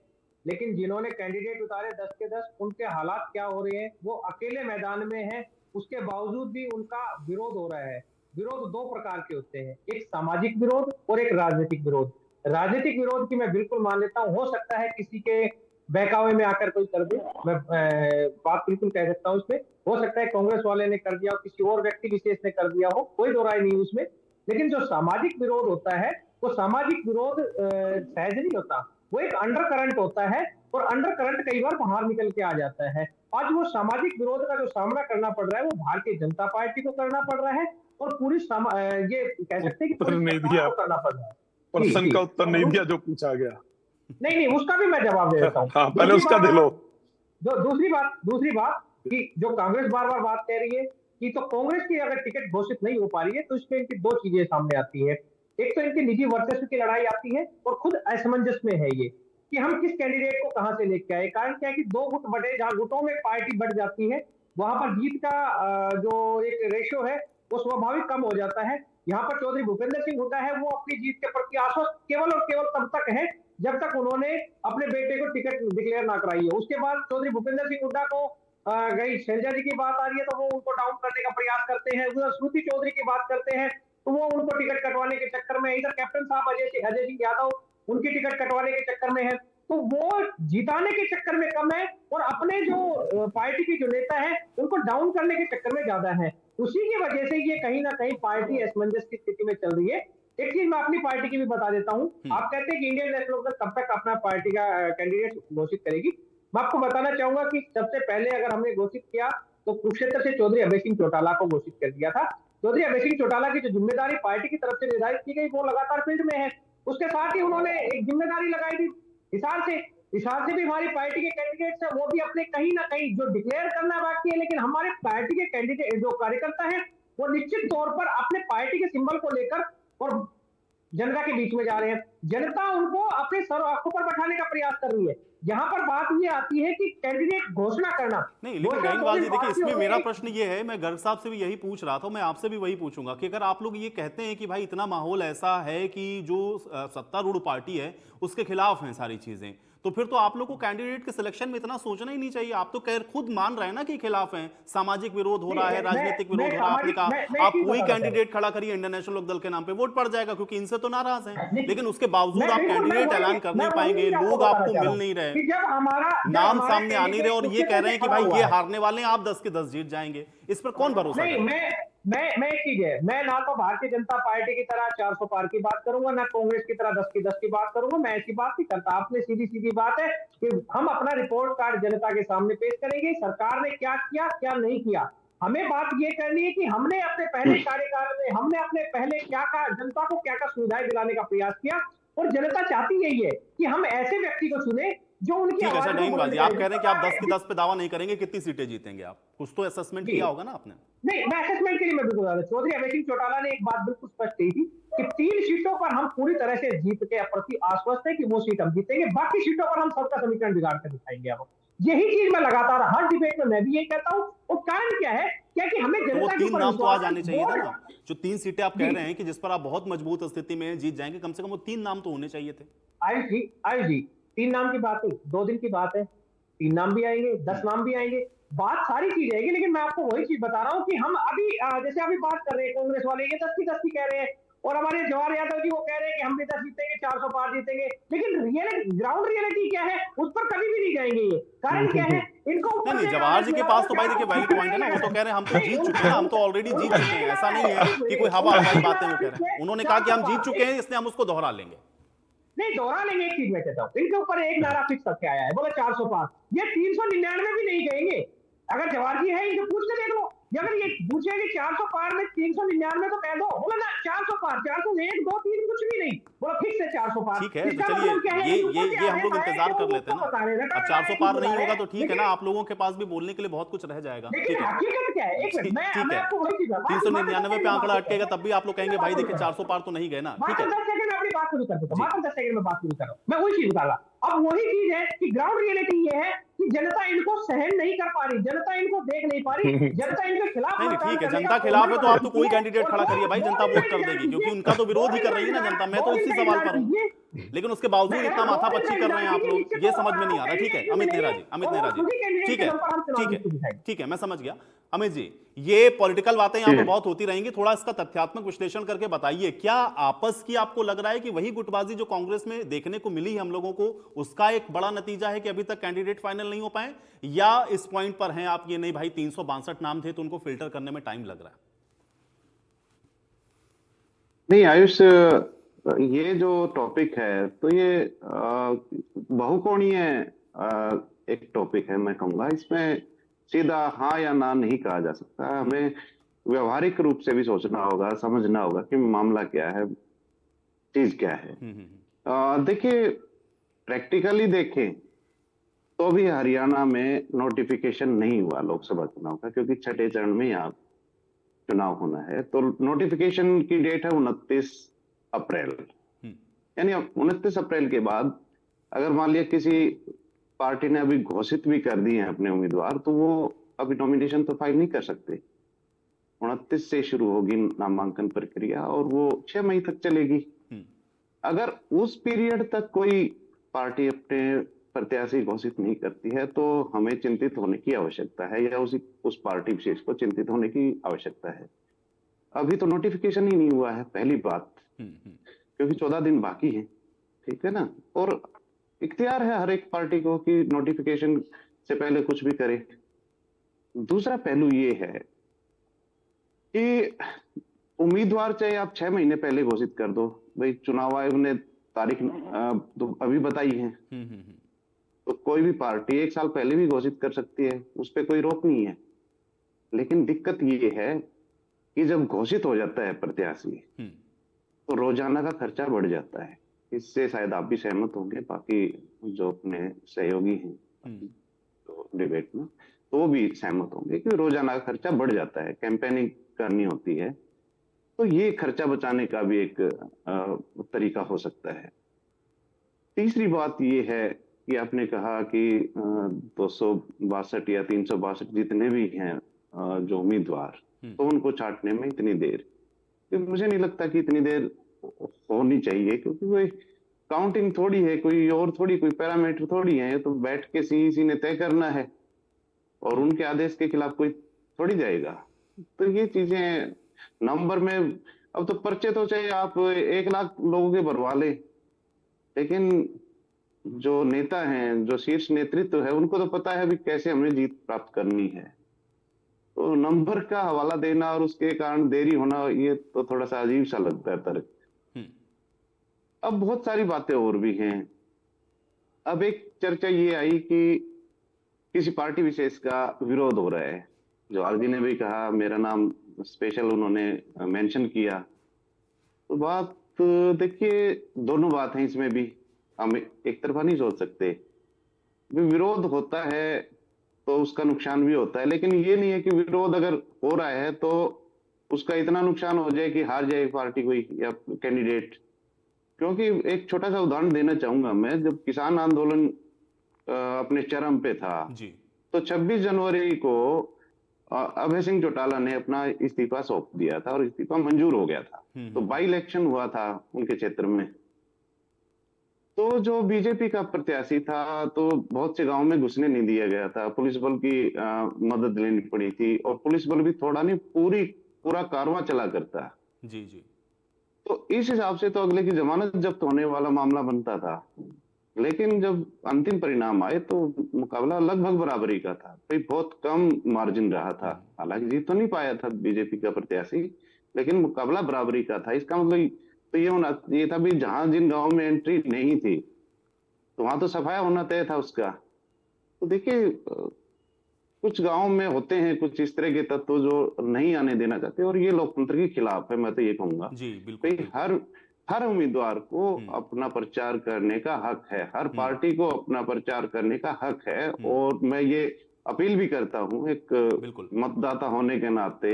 लेकिन जिन्होंने कैंडिडेट उतारे 10 के 10, उनके हालात क्या हो रहे हैं, वो अकेले मैदान में हैं, उसके बावजूद भी उनका विरोध हो रहा है। विरोध 2 प्रकार के होते हैं, एक सामाजिक विरोध और एक राजनीतिक विरोध। राजनीतिक विरोध की मैं बिल्कुल मान लेता हूं, हो सकता है किसी के बहकावे में आकर कोई कर दे, मैं बात बिल्कुल कह सकता हूं इसमें। हो सकता है कांग्रेस वाले ने कर दिया हो, किसी और व्यक्ति विशेष ने कर दिया हो, कोई दो राय नहीं उसमें। लेकिन जो सामाजिक विरोध होता है, वो सामाजिक विरोध सहज नहीं होता, वो एक अंडर करंट होता है, और अंडर करंट कई बार बाहर निकल के आ जाता है। आज वो सामाजिक विरोध का जो सामना करना पड़ रहा है, वो भारतीय जनता पार्टी को करना पड़ रहा है, और पूरी ये कह सकते हैं कि नहीं दिया, करना पड़ रहा है। प्रश्न का उत्तर नहीं दिया जो पूछा गया। नहीं, उसका भी मैं जवाब दे देता हूँ। हाँ, पहले उसका दे लो। दूसरी बात कि जो कांग्रेस बार बार बात कह रही है कि तो कांग्रेस की अगर टिकट घोषित नहीं हो पा रही है, तो इसमें इनकी 2 चीजें सामने आती है। एक तो इनकी निजी वर्चस्व की लड़ाई आती है, और खुद असमंजस में है ये कि हम किस कैंडिडेट को कहां से लेके आए। कारण क्या है कि 2 गुट बढ़े, जहां गुटों में पार्टी बढ़ जाती है, वहां पर जीत का जो एक रेशियो है वो स्वाभाविक कम हो जाता है। यहाँ पर चौधरी भूपेंद्र सिंह हुड्डा है, वो अपनी जीत के प्रति आश्वस्त केवल और केवल तब तक है जब तक उन्होंने अपने बेटे को टिकट डिक्लेयर ना कराई है। उसके बाद चौधरी भूपेंद्र सिंह हुड्डा को गई शैलजा जी की बात आ रही है तो वो उनको डाउन करने का प्रयास करते हैं। उधर श्रुति चौधरी की बात करते हैं तो वो उनको टिकट कटवाने के चक्कर में, इधर कैप्टन साहब अजय सिंह यादव उनकी टिकट कटवाने के चक्कर में है। तो वो जिताने के चक्कर में कम है, और अपने जो पार्टी के जो नेता है उनको डाउन करने के चक्कर में ज्यादा है। उसी की वजह से ये कहीं ना कहीं पार्टी असमंजस की स्थिति में चल रही है। एक चीज मैं अपनी पार्टी की भी बता देता हूँ। आप कहते हैं कि इंडियन नेशनल लोकदल कब तक अपना पार्टी का कैंडिडेट घोषित करेगी। मैं आपको बताना चाहूंगा कि सबसे पहले अगर हमने घोषित किया तो कुरुक्षेत्र से चौधरी अभय सिंह चौटाला को घोषित कर दिया था। चौधरी अभय सिंह चौटाला की जो जिम्मेदारी पार्टी की तरफ से निर्धारित की गई, वो लगातार फील्ड में है। उसके साथ ही उन्होंने एक जिम्मेदारी लगाई थी हिसार से भी हमारी पार्टी के कैंडिडेट्स हैं, वो भी अपने कहीं ना कहीं जो डिक्लेयर करना बाकी है, लेकिन हमारे पार्टी के कैंडिडेट जो कार्यकर्ता हैं वो निश्चित तौर पर अपने पार्टी के सिंबल को लेकर और जनता के बीच में जा रहे हैं। जनता उनको अपने सर आंखों पर बैठाने का प्रयास कर रही है। यहाँ पर बात ये आती है कि कैंडिडेट घोषणा करना नहीं, लेकिन डहीनवाल जी देखिए, इसमें मेरा प्रश्न ये है, मैं गर्ग साहब से भी यही पूछ रहा था, मैं आपसे भी वही पूछूंगा कि अगर आप लोग ये कहते हैं कि भाई इतना माहौल ऐसा है कि जो सत्तारूढ़ पार्टी है उसके खिलाफ हैं सारी चीजें, तो फिर तो आप लोग को कैंडिडेट के सिलेक्शन में इतना सोचना ही नहीं चाहिए। आप तो खुद मान रहे हैं ना कि खिलाफ हैं, सामाजिक विरोध हो रहा है, राजनीतिक विरोध हो रहा है। आपने कहा आप कोई कैंडिडेट खड़ा करिए इंडियन नेशनल लोकदल के नाम पे, वोट पड़ जाएगा क्योंकि इनसे तो नाराज हैं, लेकिन उसके बावजूद आप कैंडिडेट ऐलान कर नहीं पाएंगे, लोग आपको मिल नहीं रहे, कि जब हमारा नाम सामने आ नहीं रहे और ये कह रहे हैं कि भाई ये हार हारने वाले हैं, आप 10 के 10 जीत जाएंगे। इस पर कौन भरोसा नहीं, करे? मैं एक चीज है, मैं ना तो भारतीय जनता पार्टी की तरह 400 पार की बात करूंगा, ना कांग्रेस की तरह 10 की 10 की बात करूंगा। मैं ऐसी बात नहीं करता। आपने सीधी सीधी बात है कि हम अपना रिपोर्ट कार्ड जनता के सामने पेश करेंगे, सरकार ने क्या किया क्या नहीं किया। हमें बात ये करनी है कि हमने अपने पहले कार्यकाल में हमने अपने पहले क्या क्या जनता को क्या क्या सुविधाएं दिलाने का प्रयास किया, और जनता चाहती यही है कि हम ऐसे व्यक्ति को चुने जो उनकी ठीक है आवाज सर, को नहीं बुलंद बाजी, आप करे। कह रहे हैं कि आप 10 की 10 पे दावा नहीं करेंगे, कितनी सीटें जीतेंगे आप? कुछ तो असेसमेंट किया होगा ना आपने? नहीं, मैं असेसमेंट के लिए मैं बिल्कुल चौधरी अभय सिंह चौटाला ने एक बात बिल्कुल स्पष्ट कही थी कि 3 सीटों पर हम पूरी तरह से जीत के प्रति आश्वस्त है कि वो सीट हम जीतेंगे, बाकी सीटों पर हम सबका समीकरण बिगाड़ कर दिखाएंगे। अब यही चीज मैं लगातार हर डिबेट में मैं भी यही कहता हूं। और कारण क्या है? क्या कि हमें तो वो जनता के 3 ऊपर नाम तो विश्वास आज है। आने चाहिए था बोर्ड- ना, जो 3 सीटें आप कह रहे हैं कि जिस पर आप बहुत मजबूत स्थिति में जीत जाएंगे, कम से कम वो 3 नाम तो होने चाहिए थे। आयुष जी 3 नाम की बात है, 2 दिन की बात है, 3 नाम भी आएंगे, 10 नाम भी आएंगे, बात सारी चीज आएगी। लेकिन मैं आपको वही चीज बता रहा हूं कि हम अभी जैसे अभी बात कर रहे हैं, कांग्रेस वाले ये 10 की कह रहे हैं, और हमारे जवाहर यादव जी वो कह रहे हैं कि हम भी 10 जीतेंगे, 400 पार जीतेंगे। लेकिन ग्राउंड रियलिटी क्या है, उस पर कभी भी नहीं जाएंगे ये। कारण क्या है? इनको ऊपर नहीं से जवाहर जी के आने पास तो भाई वाला देखिए वैलिड पॉइंट है ना, वो तो कह रहे हैं हम तो नहीं, जीत चुके उनका- हैं, हम तो ऑलरेडी जीत उनका चुके हैं। एक ऐसा नारा नहीं है, है कि कोई हवा उनका हवाई एक बातें वो नारा कह रहे हैं। है, उन्होंने कहा कि हम 400 जीत पार। चुके हैं, इसलिए हम उसको दोहरा लेंगे। नहीं दोहरा लेंगे, एक चीज मैं कहता हूँ, इनके ऊपर एक नारा फिक्स करके आया है, बोला 400 पार। ये 399 भी नहीं कहेंगे। अगर जवाहर जी है इनसे पूछ के देख लो, अगर ये पूछे कि 400 पार में 399 तो कह दो, बोला ना 400 पार, 401 2 3 कुछ भी नहीं, बोला फिक्स है 400 पार। ठीक है, तो इसका चलिए मतलब क्या है? ये ऊपर ये से ये हम आदेश लोग आए इंतजार कि कर वो लेते हैं उसको बता रहे हैं, ना। अब रटा 400 रहा पार है, नहीं बता होगा रहे तो हैं। ठीक है ना, आप लोगों के पास भी बोलने के लिए बहुत कुछ रह जाएगा। लेकिन ठीक है, हकीकत क्या है? एक मिनट, मैं ठीक है, आपको वही चीज बता- 399 पे आंकड़ा अटकेगा तब भी आप लोग कहेंगे भाई बात देखिए 400 पार तो नहीं गए ना। ठीक मात्र है 10 सेकंड में अपनी बात शुरू कर देता हूं, जी। मात्र 10 सेकंड में बात शुरू कर रहा हूं। मैं वही चीज बता रहा। अब वही चीज है कि ग्राउंड रियलिटी ये है कि जनता इनको सहन नहीं कर पा रही, जनता इनको देख नहीं पा रही, जनता इनके खिलाफ नहीं मतदान ठीक है, करने जनता का खिलाफ है तो आप तो कीजिए। कोई कैंडिडेट और खड़ा करिए भाई, जनता वोट कर देगी, क्योंकि उनका तो विरोध ही कर रही है ना जनता। मैं तो उसी सवाल पर हूँ, लेकिन उसके बावजूद इतना माथापच्ची कर रहे हैं आप लोग, ये समझ में नहीं आ रहा। ठीक है अमित नेहरा जी, अमित नेहरा जी, ठीक है ठीक है ठीक है, मैं समझ गया। अमित जी, ये पॉलिटिकल बातें यहाँ पे बहुत होती रहेंगी, थोड़ा इसका तथ्यात्मक विश्लेषण करके बताइए, क्या आपस की आपको लग रहा है कि वही गुटबाजी जो कांग्रेस में देखने को मिली है हम लोगों को, उसका एक बड़ा नतीजा है कि अभी तक कैंडिडेट फाइनल नहीं हो पाए, या इस पॉइंट पर हैं आप ये नहीं भाई 362 नाम थे तो उनको फिल्टर करने में टाइम लग रहा है? नहीं आयुष, ये जो टॉपिक है तो ये बहुकोणीय एक टॉपिक है। मैं कहूंगा इसमें सीधा हाँ या ना नहीं कहा जा सकता। हमें व्यवहारिक रूप से भी सोचना होगा, समझना होगा कि मामला क्या है, चीज क्या है। देखिए प्रैक्टिकली देखें तो भी हरियाणा में नोटिफिकेशन नहीं हुआ लोकसभा चुनाव का, क्योंकि छठे चरण में यहाँ चुनाव होना है। तो नोटिफिकेशन की डेट है 29 अप्रैल, यानी 29 अप्रैल के बाद अगर मान लिया किसी पार्टी ने अभी घोषित भी कर दिए हैं अपने उम्मीदवार, तो वो अभी नॉमिनेशन तो फाइल नहीं कर सकते। 29 से शुरू होगी नामांकन प्रक्रिया और वो 6 मई तक चलेगी। अगर उस पीरियड तक कोई पार्टी अपने प्रत्याशी घोषित नहीं करती है तो हमें चिंतित होने की आवश्यकता है, या उस पार्टी विशेष को चिंतित होने की आवश्यकता है। अभी तो नोटिफिकेशन ही नहीं हुआ है, पहली बात, क्योंकि 14 दिन बाकी है, ठीक है ना। और इख्तियार है हर एक पार्टी को कि नोटिफिकेशन से पहले कुछ भी करे। दूसरा पहलू ये है कि उम्मीदवार चाहे आप 6 महीने पहले घोषित कर दो, भाई चुनाव आयोग ने तारीख तो अभी बताई है, तो कोई भी पार्टी 1 साल पहले भी घोषित कर सकती है, उस पर कोई रोक नहीं है। लेकिन दिक्कत ये है कि जब घोषित हो जाता है प्रत्याशी तो रोजाना का खर्चा बढ़ जाता है। इससे शायद आप भी सहमत होंगे, बाकी जो अपने सहयोगी हैं तो डिबेट में तो वो भी सहमत होंगे कि रोजाना का खर्चा बढ़ जाता है, कैंपेनिंग करनी होती है, तो ये खर्चा बचाने का भी एक तरीका हो सकता है। तीसरी बात ये है कि आपने कहा कि 262 या 362 जितने भी हैं जो उम्मीदवार, तो उनको छांटने में इतनी देर, तो मुझे नहीं लगता कि इतनी देर होनी चाहिए, क्योंकि कोई काउंटिंग थोड़ी है, कोई और थोड़ी कोई पैरामीटर थोड़ी है, तो बैठ के सीईसी ने तय करना है और उनके आदेश के खिलाफ कोई थोड़ी जाएगा। तो ये चीजें नंबर में, अब तो पर्चे तो चाहे आप 1 लाख लोगों के भरवा ले, लेकिन जो नेता हैं, जो शीर्ष नेतृत्व है, उनको तो पता है भी कैसे हमें जीत प्राप्त करनी है। तो नंबर का हवाला देना और उसके कारण देरी होना, ये तो थोड़ा सा अजीब सा लगता है तर्क। अब बहुत सारी बातें और भी हैं। अब एक चर्चा ये आई कि किसी पार्टी विशेष का विरोध हो रहा है, जो आरजी ने भी कहा, मेरा नाम स्पेशल उन्होंने मेंशन किया। तो बात देखिए, दोनों बात है इसमें भी, हम एक तरफा नहीं सोच सकते। विरोध होता है तो उसका नुकसान भी होता है, लेकिन ये नहीं है कि विरोध अगर हो रहा है तो उसका इतना नुकसान हो जाए कि हार जाए पार्टी कोई या कैंडिडेट। क्योंकि एक छोटा सा उदाहरण देना चाहूंगा मैं, जब किसान आंदोलन अपने चरम पे था जी, तो 26 जनवरी को अभय सिंह चौटाला ने अपना इस्तीफा सौंप दिया था और इस्तीफा मंजूर हो गया था। तो बाई इलेक्शन हुआ था उनके क्षेत्र में। तो जो बीजेपी का प्रत्याशी था, तो बहुत से गांव में घुसने नहीं दिया गया था, पुलिस बल की मदद लेनी पड़ी थी, और पुलिस बल भी थोड़ा नहीं पूरा कारवां चला करता। जी जी। तो इस हिसाब से तो अगले की जमानत जब्त होने वाला मामला बनता था। लेकिन जब अंतिम परिणाम आए तो मुकाबला लगभग बराबरी का था, कोई बहुत कम मार्जिन रहा था। हालांकि जीत तो नहीं पाया था बीजेपी का प्रत्याशी, लेकिन मुकाबला बराबरी का था। इसका मतलब तो ये था भी, जहां जिन गांवों में एंट्री नहीं थी तो वहां तो सफाया होना तय था उसका। तो देखिए, कुछ गांवों में होते हैं कुछ इस तरह के तत्व जो नहीं आने देना चाहते, और ये लोकतंत्र के खिलाफ है। मैं तो ये कहूंगा जी बिल्कुल। हर उम्मीदवार को अपना प्रचार करने का हक है, हर पार्टी को अपना प्रचार करने का हक है। और मैं ये अपील भी करता हूं, एक मतदाता होने के नाते,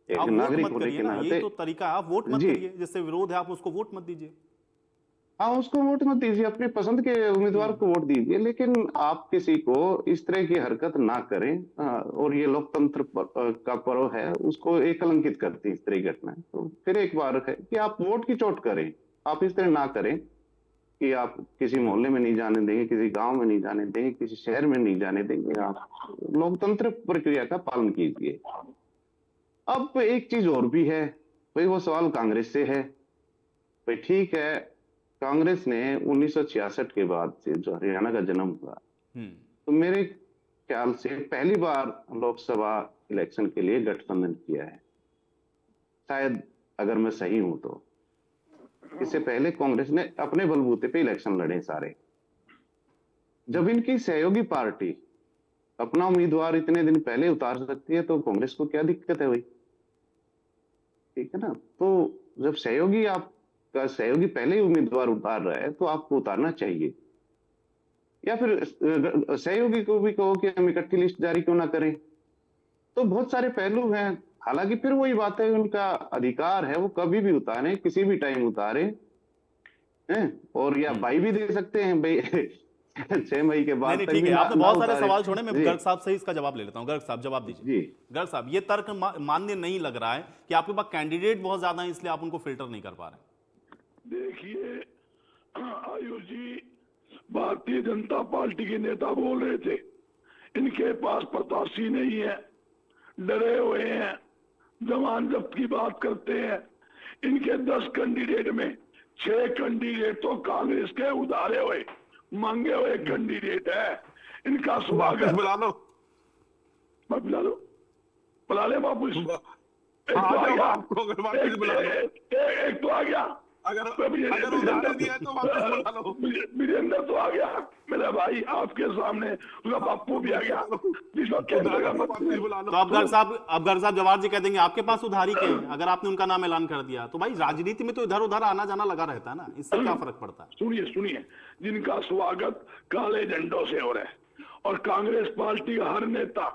एक नागरिक होने के नाते, ये तो तरीका है, आप वोट मत करिए, जिससे विरोध है आप उसको वोट मत दीजिए। हाँ, उसको वोट मत दीजिए, अपने पसंद के उम्मीदवार को वोट दीजिए, लेकिन आप किसी को इस तरह की हरकत ना करें। और ये लोकतंत्र का पर्व है, उसको एक कलंकित करती है इस तरह की घटनाएं। तो फिर एक बार है कि आप वोट की चोट करें, आप इस तरह ना करें कि आप किसी मोहल्ले में नहीं जाने देंगे, किसी गांव में नहीं जाने देंगे, किसी शहर में नहीं जाने देंगे। आप लोकतंत्र प्रक्रिया का पालन कीजिए। अब एक चीज और भी है भाई, वो सवाल कांग्रेस से है। भाई ठीक है, कांग्रेस ने 1966 के बाद से जो हरियाणा का जन्म हुआ, तो मेरे ख्याल से पहली बार लोकसभा इलेक्शन के लिए गठबंधन किया है, शायद, अगर मैं सही हूं तो। इससे पहले कांग्रेस ने अपने बलबूते पे इलेक्शन लड़े सारे। जब इनकी सहयोगी पार्टी अपना उम्मीदवार इतने दिन पहले उतार सकती है तो कांग्रेस को क्या दिक्कत है भाई? ठीक है ना। तो जब सहयोगी पहले ही उम्मीदवार उतार रहा है तो आपको उतारना चाहिए, या फिर सहयोगी को भी कहो कि हम इकट्ठी लिस्ट जारी क्यों ना करें। तो बहुत सारे पहलू हैं। हालांकि फिर वही बात है, उनका अधिकार है, वो कभी भी उतारे, किसी भी टाइम उतारे हैं, और या बाई भी दे सकते हैं भाई 6 मई के बाद। ठीक है, आपने बहुत सारे सवाल छोड़े, मैं गर्ग साहब से इसका जवाब ले लेता हूं। गर्ग साहब जवाब दीजिए। गर्ग साहब, ये तर्क मान्य नहीं लग रहा है कि आपके पास कैंडिडेट बहुत ज्यादा है इसलिए आप उनको फिल्टर नहीं कर पा रहे? देखिए आयुष जी, भारतीय जनता पार्टी के नेता बोल रहे थे इनके पास प्रत्याशी नहीं है, डरे हुए हैं, जमान जब्त की बात करते हैं। इनके 10 कैंडिडेट में 6 कैंडिडेट तो कांग्रेस के उधारे हुए मांगे हुए कैंडिडेट है। इनका स्वागत बुला लो, बुला ले वापस। एक तो आ गया, अगर उधार दिया तो वापस बुला लो। वीरेंद्र तो आ गया मेरा भाई, आपके सामने उसका बापू भी आ गया। तो अब गर्ग साहब जवाहर जी कह देंगे आपके पास उधारी के हैं, अगर आपने उनका नाम ऐलान कर दिया। तो भाई राजनीति में तो इधर उधर आना जाना लगा रहता है ना, इससे क्या फर्क पड़ता है? सुनिए, जिनका स्वागत काले झंडों से हो रहा है, और कांग्रेस पार्टी का हर नेता,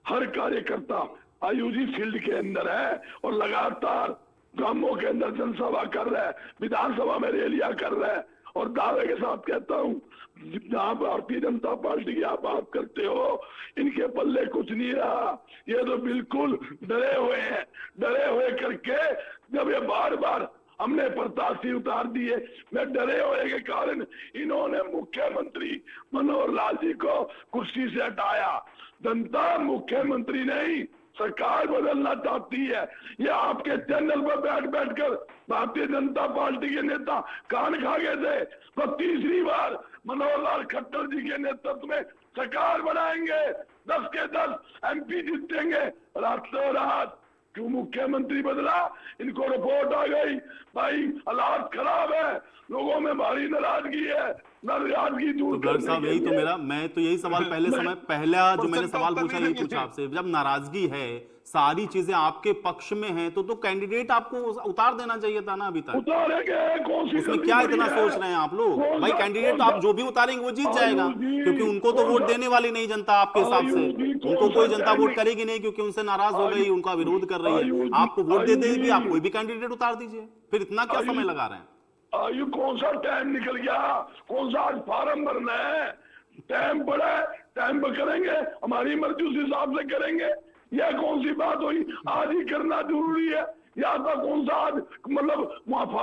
हर कार्यकर्ता आयुजी फील्ड के अंदर है और लगातार गांवों के अंदर जनसभा कर रहा है, विधानसभा में रैलियां कर रहा है। और दावे के साथ कहता हूं, जहां भारतीय जनता पार्टी की आप बात करते हो, इनके पल्ले कुछ नहीं रहा। ये तो बिल्कुल डरे हुए हैं, डरे हुए करके जब ये बार बार हमने प्रत्याशी उतार दिए, मैं डरे हुए के कारण इन्होंने मुख्यमंत्री मनोहर लाल जी को कुर्सी से हटाया। जनता मुख्यमंत्री नहीं, सरकार बदलना चाहती है। ये आपके चैनल पर बैठ बैठकर भारतीय जनता पार्टी के नेता कान खा गए थे। तो तीसरी बार मनोहर लाल खट्टर जी के नेतृत्व में सरकार बनाएंगे, 10 के 10 MP जीतेंगे रातों रात। क्यों मुख्यमंत्री बदला? इनको रिपोर्ट आ गई, भाई हालात खराब है, लोगों में भारी नाराजगी है, नाराजगी दूर तो गर्ग साहब, यही तो मैं तो यही सवाल पहला जो मैंने सवाल पूछा यही पूछा आपसे, जब नाराजगी है, सारी चीजें आपके पक्ष में हैं, तो कैंडिडेट आपको उतार देना चाहिए था ना अभी तक। उतारेंगे, कौन सी उसमें क्या इतना सोच रहे हैं आप लोग? भाई कैंडिडेट आप जो भी उतारेंगे वो जीत जाएगा, क्योंकि उनको तो वोट देने वाली नहीं जनता आपके हिसाब से। उनको कोई जनता वोट करेगी नहीं, क्योंकि उनसे नाराज हो गई, उनका विरोध कर रही है। आपको वोट दे देगी, आप कोई भी कैंडिडेट उतार दीजिए, फिर इतना क्या समय लगा रहे हैं? आयु कौन सा टाइम निकल गया? कौन सा आज फार्म भरना है? टाइम पड़ा है, टाइम पर करेंगे, हमारी मर्जी उस हिसाब से करेंगे। यह कौन सी बात हुई? आज ही करना जरूरी है या तो कौन सा आज मतलब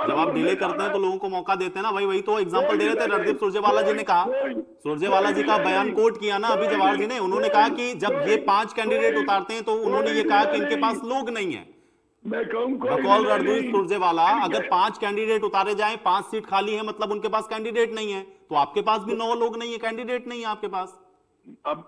जब आप डिले करते हैं तो लोगों को मौका देते हैं ना भाई। वही तो एग्जांपल दे रहे थे, रणदीप सुरजेवाला जी ने कहा, सुरजेवाला जी का बयान कोट किया ना अभी जवाहर जी ने। उन्होंने कहा कि जब ये 5 कैंडिडेट उतारते हैं तो उन्होंने ये कहा कि इनके पास लोग नहीं है। बकौल रणदीप सुरजेवाला, अगर 5 कैंडिडेट उतारे जाएं, 5 सीट खाली है, मतलब उनके पास कैंडिडेट नहीं है। तो आपके पास भी 9 लोग नहीं है, कैंडिडेट नहीं है आपके पास। अब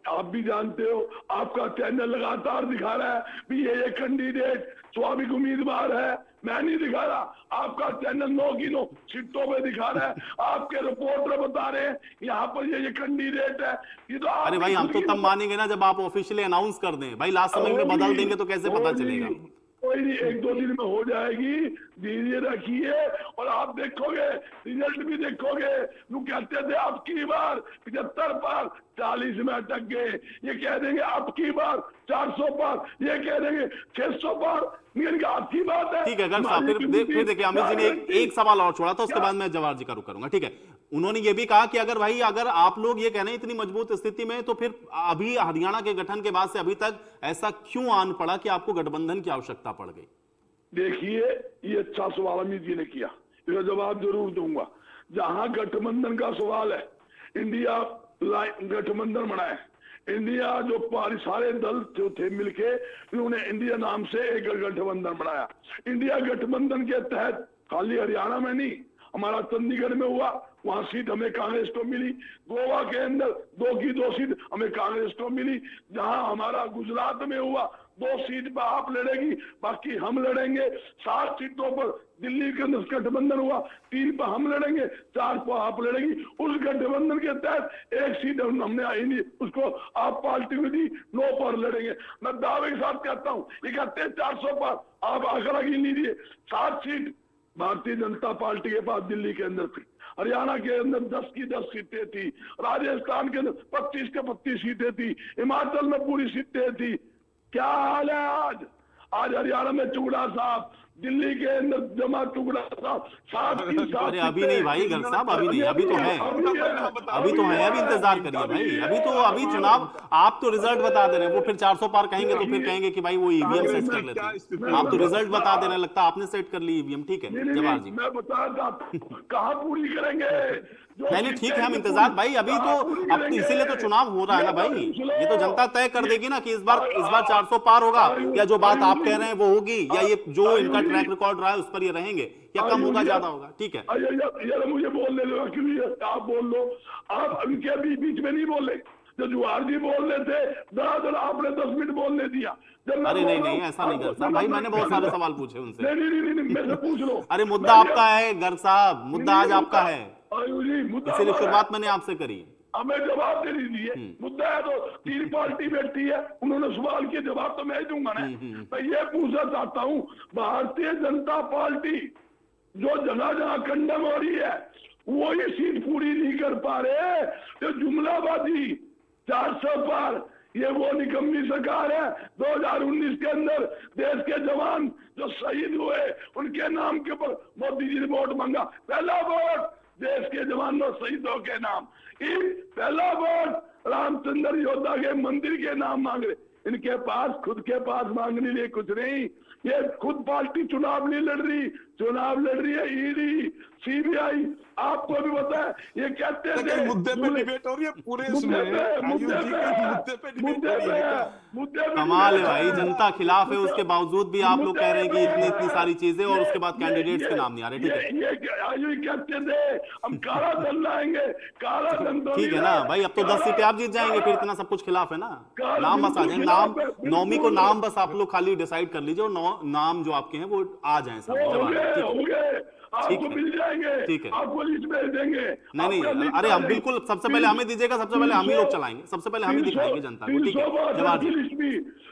आप भी जानते हो, आपका चैनल लगातार दिखा रहा है कि ये कैंडिडेट स्वाभाविक उम्मीदवार है। मैं नहीं दिखा रहा, आपका चैनल 9 की 9 सीटों पे दिखा रहा है। आपके रिपोर्टर बता रहे हैं यहाँ पर ये कैंडिडेट है। ये तो अरे भाई, हम तो तब मानेंगे ना जब आप ऑफिशियली अनाउंस कर दें। भाई लास्ट समय में बदल देंगे तो कैसे पता चलेगा? कोई नहीं, 1-2 दिन में हो जाएगी, धीरे रखिए और आप देखोगे, रिजल्ट भी देखोगे। लोग कहते थे अब की बार 75 पर, 40 में अटक गए। ये कह देंगे अब की बार 400 पर, ये कह देंगे 600 पर। आपकी बात है। ठीक है गर्ग साहब, फिर देखिए अमित जी ने एक सवाल और छोड़ा था, उसके बाद मैं जवाहर जी का रुख करूंगा। ठीक है, उन्होंने ये भी कहा कि अगर आप लोग ये कह रहे हैं इतनी मजबूत स्थिति में, तो फिर अभी हरियाणा के गठन के बाद से अभी तक ऐसा क्यों आन पड़ा कि आपको गठबंधन की आवश्यकता पड़ गई? देखिए, ये अच्छा सवाल अमित जी ने किया, इसका जवाब जरूर दूंगा। जहां गठबंधन का सवाल है, इंडिया गठबंधन बनाए, इंडिया जो सारे दल जो थे मिलके उन्होंने इंडिया नाम से एक गठबंधन बनाया। इंडिया गठबंधन के तहत खाली हरियाणा में नहीं, हमारा चंडीगढ़ में हुआ, वहां सीट हमें कांग्रेस को मिली। गोवा के अंदर 2 की 2 सीट हमें कांग्रेस को मिली। जहां हमारा गुजरात में हुआ, 2 सीट पर आप लड़ेगी, बाकी हम लड़ेंगे। 7 सीटों पर दिल्ली के अंदर गठबंधन हुआ, 3 पर हम लड़ेंगे, 4 पर आप लड़ेगी। उस गठबंधन के तहत 1 सीट हमने आई नहीं, उसको आप पार्टी को दी, 9 पर लड़ेंगे। मैं दावे के साथ कहता हूँ, ये कहते हैं 400 पर, आप आंकड़ा गिन लीजिए। 7 सीट भारतीय जनता पार्टी के पास दिल्ली के अंदर थी, हरियाणा के अंदर 10 की 10 सीटें थी, राजस्थान के अंदर 25 के 25 सीटें थी, हिमाचल में पूरी सीटें थी। क्या हाल है आज? आज हरियाणा में टुकड़ा साहब, दिल्ली के अंदर जमा टुकड़ा साहब, 7 की 7। अरे अभी नहीं भाई गर्ग साहब, अभी नहीं, अभी तो है, अभी इंतजार करिए भाई। अभी चुनाव, आप तो रिजल्ट बता दे रहे हैं। वो फिर 400 पार कहेंगे तो फिर कहेंगे कि भाई वो ईवीएम सेट कर लेते हैं। आप तो रिजल्ट बता दे रहे हैं, लगता है आपने सेट कर ली ईवीएम। ठीक है जवाहर जी, मैं बता चाहता हूं कहां पूरी करेंगे। नहीं ठीक है, हम इंतजार भाई, अभी तो अब तो इसीलिए तो चुनाव हो रहा है ना भाई। ये तो जनता तय कर देगी ना कि इस बार 400 पार होगा, या जो बात आप कह रहे हैं वो होगी, या ये जो इनका ट्रैक रिकॉर्ड रहा है उस पर ये रहेंगे, या कम होगा ज्यादा होगा। ठीक है यार मुझे बोलने दो, क्यों आप बोल लो, आप इनके बीच में नहीं बोले। जो जवाहर जी बोल रहे थे, दरा आपने 10 मिनट बोलने दिया। अरे नहीं ऐसा नहीं गर्ग साहब, भाई मैंने बहुत सारे सवाल पूछे उनसे। नहीं मेरे पूछ लो। अरे मुद्दा आपका है गर्ग साहब, मुद्दा आज आपका है, इसीलिए शुरुआत मैंने आपसे करी। हमें जवाब दे दीजिए। मुद्दा है तो 3 पार्टी बैठी है, उन्होंने सवाल किया, जवाब तो मैं ही दूंगा ना। मैं ये पूछना चाहता हूँ, भारतीय जनता पार्टी जो जगह जगह कंडम हो रही है, वही सीट पूरी नहीं कर पा रहे। जो जुमलाबाजी 400 पार, ये वो निकम्मी सरकार है। 2019 के अंदर देश के जवान जो शहीद हुए, उनके नाम के ऊपर मोदी जी ने वोट मांगा। पहला वोट देश के जवानों शहीदों के नाम, पहला वोट रामचंद्र योद्धा के मंदिर के नाम मांग रहे। इनके पास खुद के पास मांगने लिए कुछ नहीं। ये खुद पार्टी चुनाव नहीं लड़ रही, चुनाव लड़ रही है ईडी, सीबीआई, आपको भी पता है ये कहते थे मुद्दे पे डिबेट हो रही है पूरे इसमें, आयुष जी के मुद्दे पे डिबेट हो रही है क्या? कमाल है भाई, जनता खिलाफ है, उसके बावजूद भी आप लोग कह रहे हैं कि इतनी सारी चीजें और उसके बाद कैंडिडेट्स के नाम नहीं आ रहे। ठीक है, ये आयुष कहते थे हम काला धन लाएंगे, काला धन तो ठीक है ना भाई, अब तो 10 सीटें आप जीत जाएंगे, फिर इतना सब कुछ खिलाफ है ना। नाम बस आ जाए, नाम नौमी को नाम बस आप लोग खाली डिसाइड कर लीजिए और नाम जो आपके हैं वो आ जाए सामने। आपको मिल जाएंगे, ठीक है, आपको लिस्ट भेज देंगे। नहीं, अरे हम बिल्कुल, सबसे पहले हमें दीजिएगा, सबसे पहले हम ही लोग चलाएंगे, सबसे पहले हम ही दिखाएंगे जनता को। ठीक है जवाहर जी,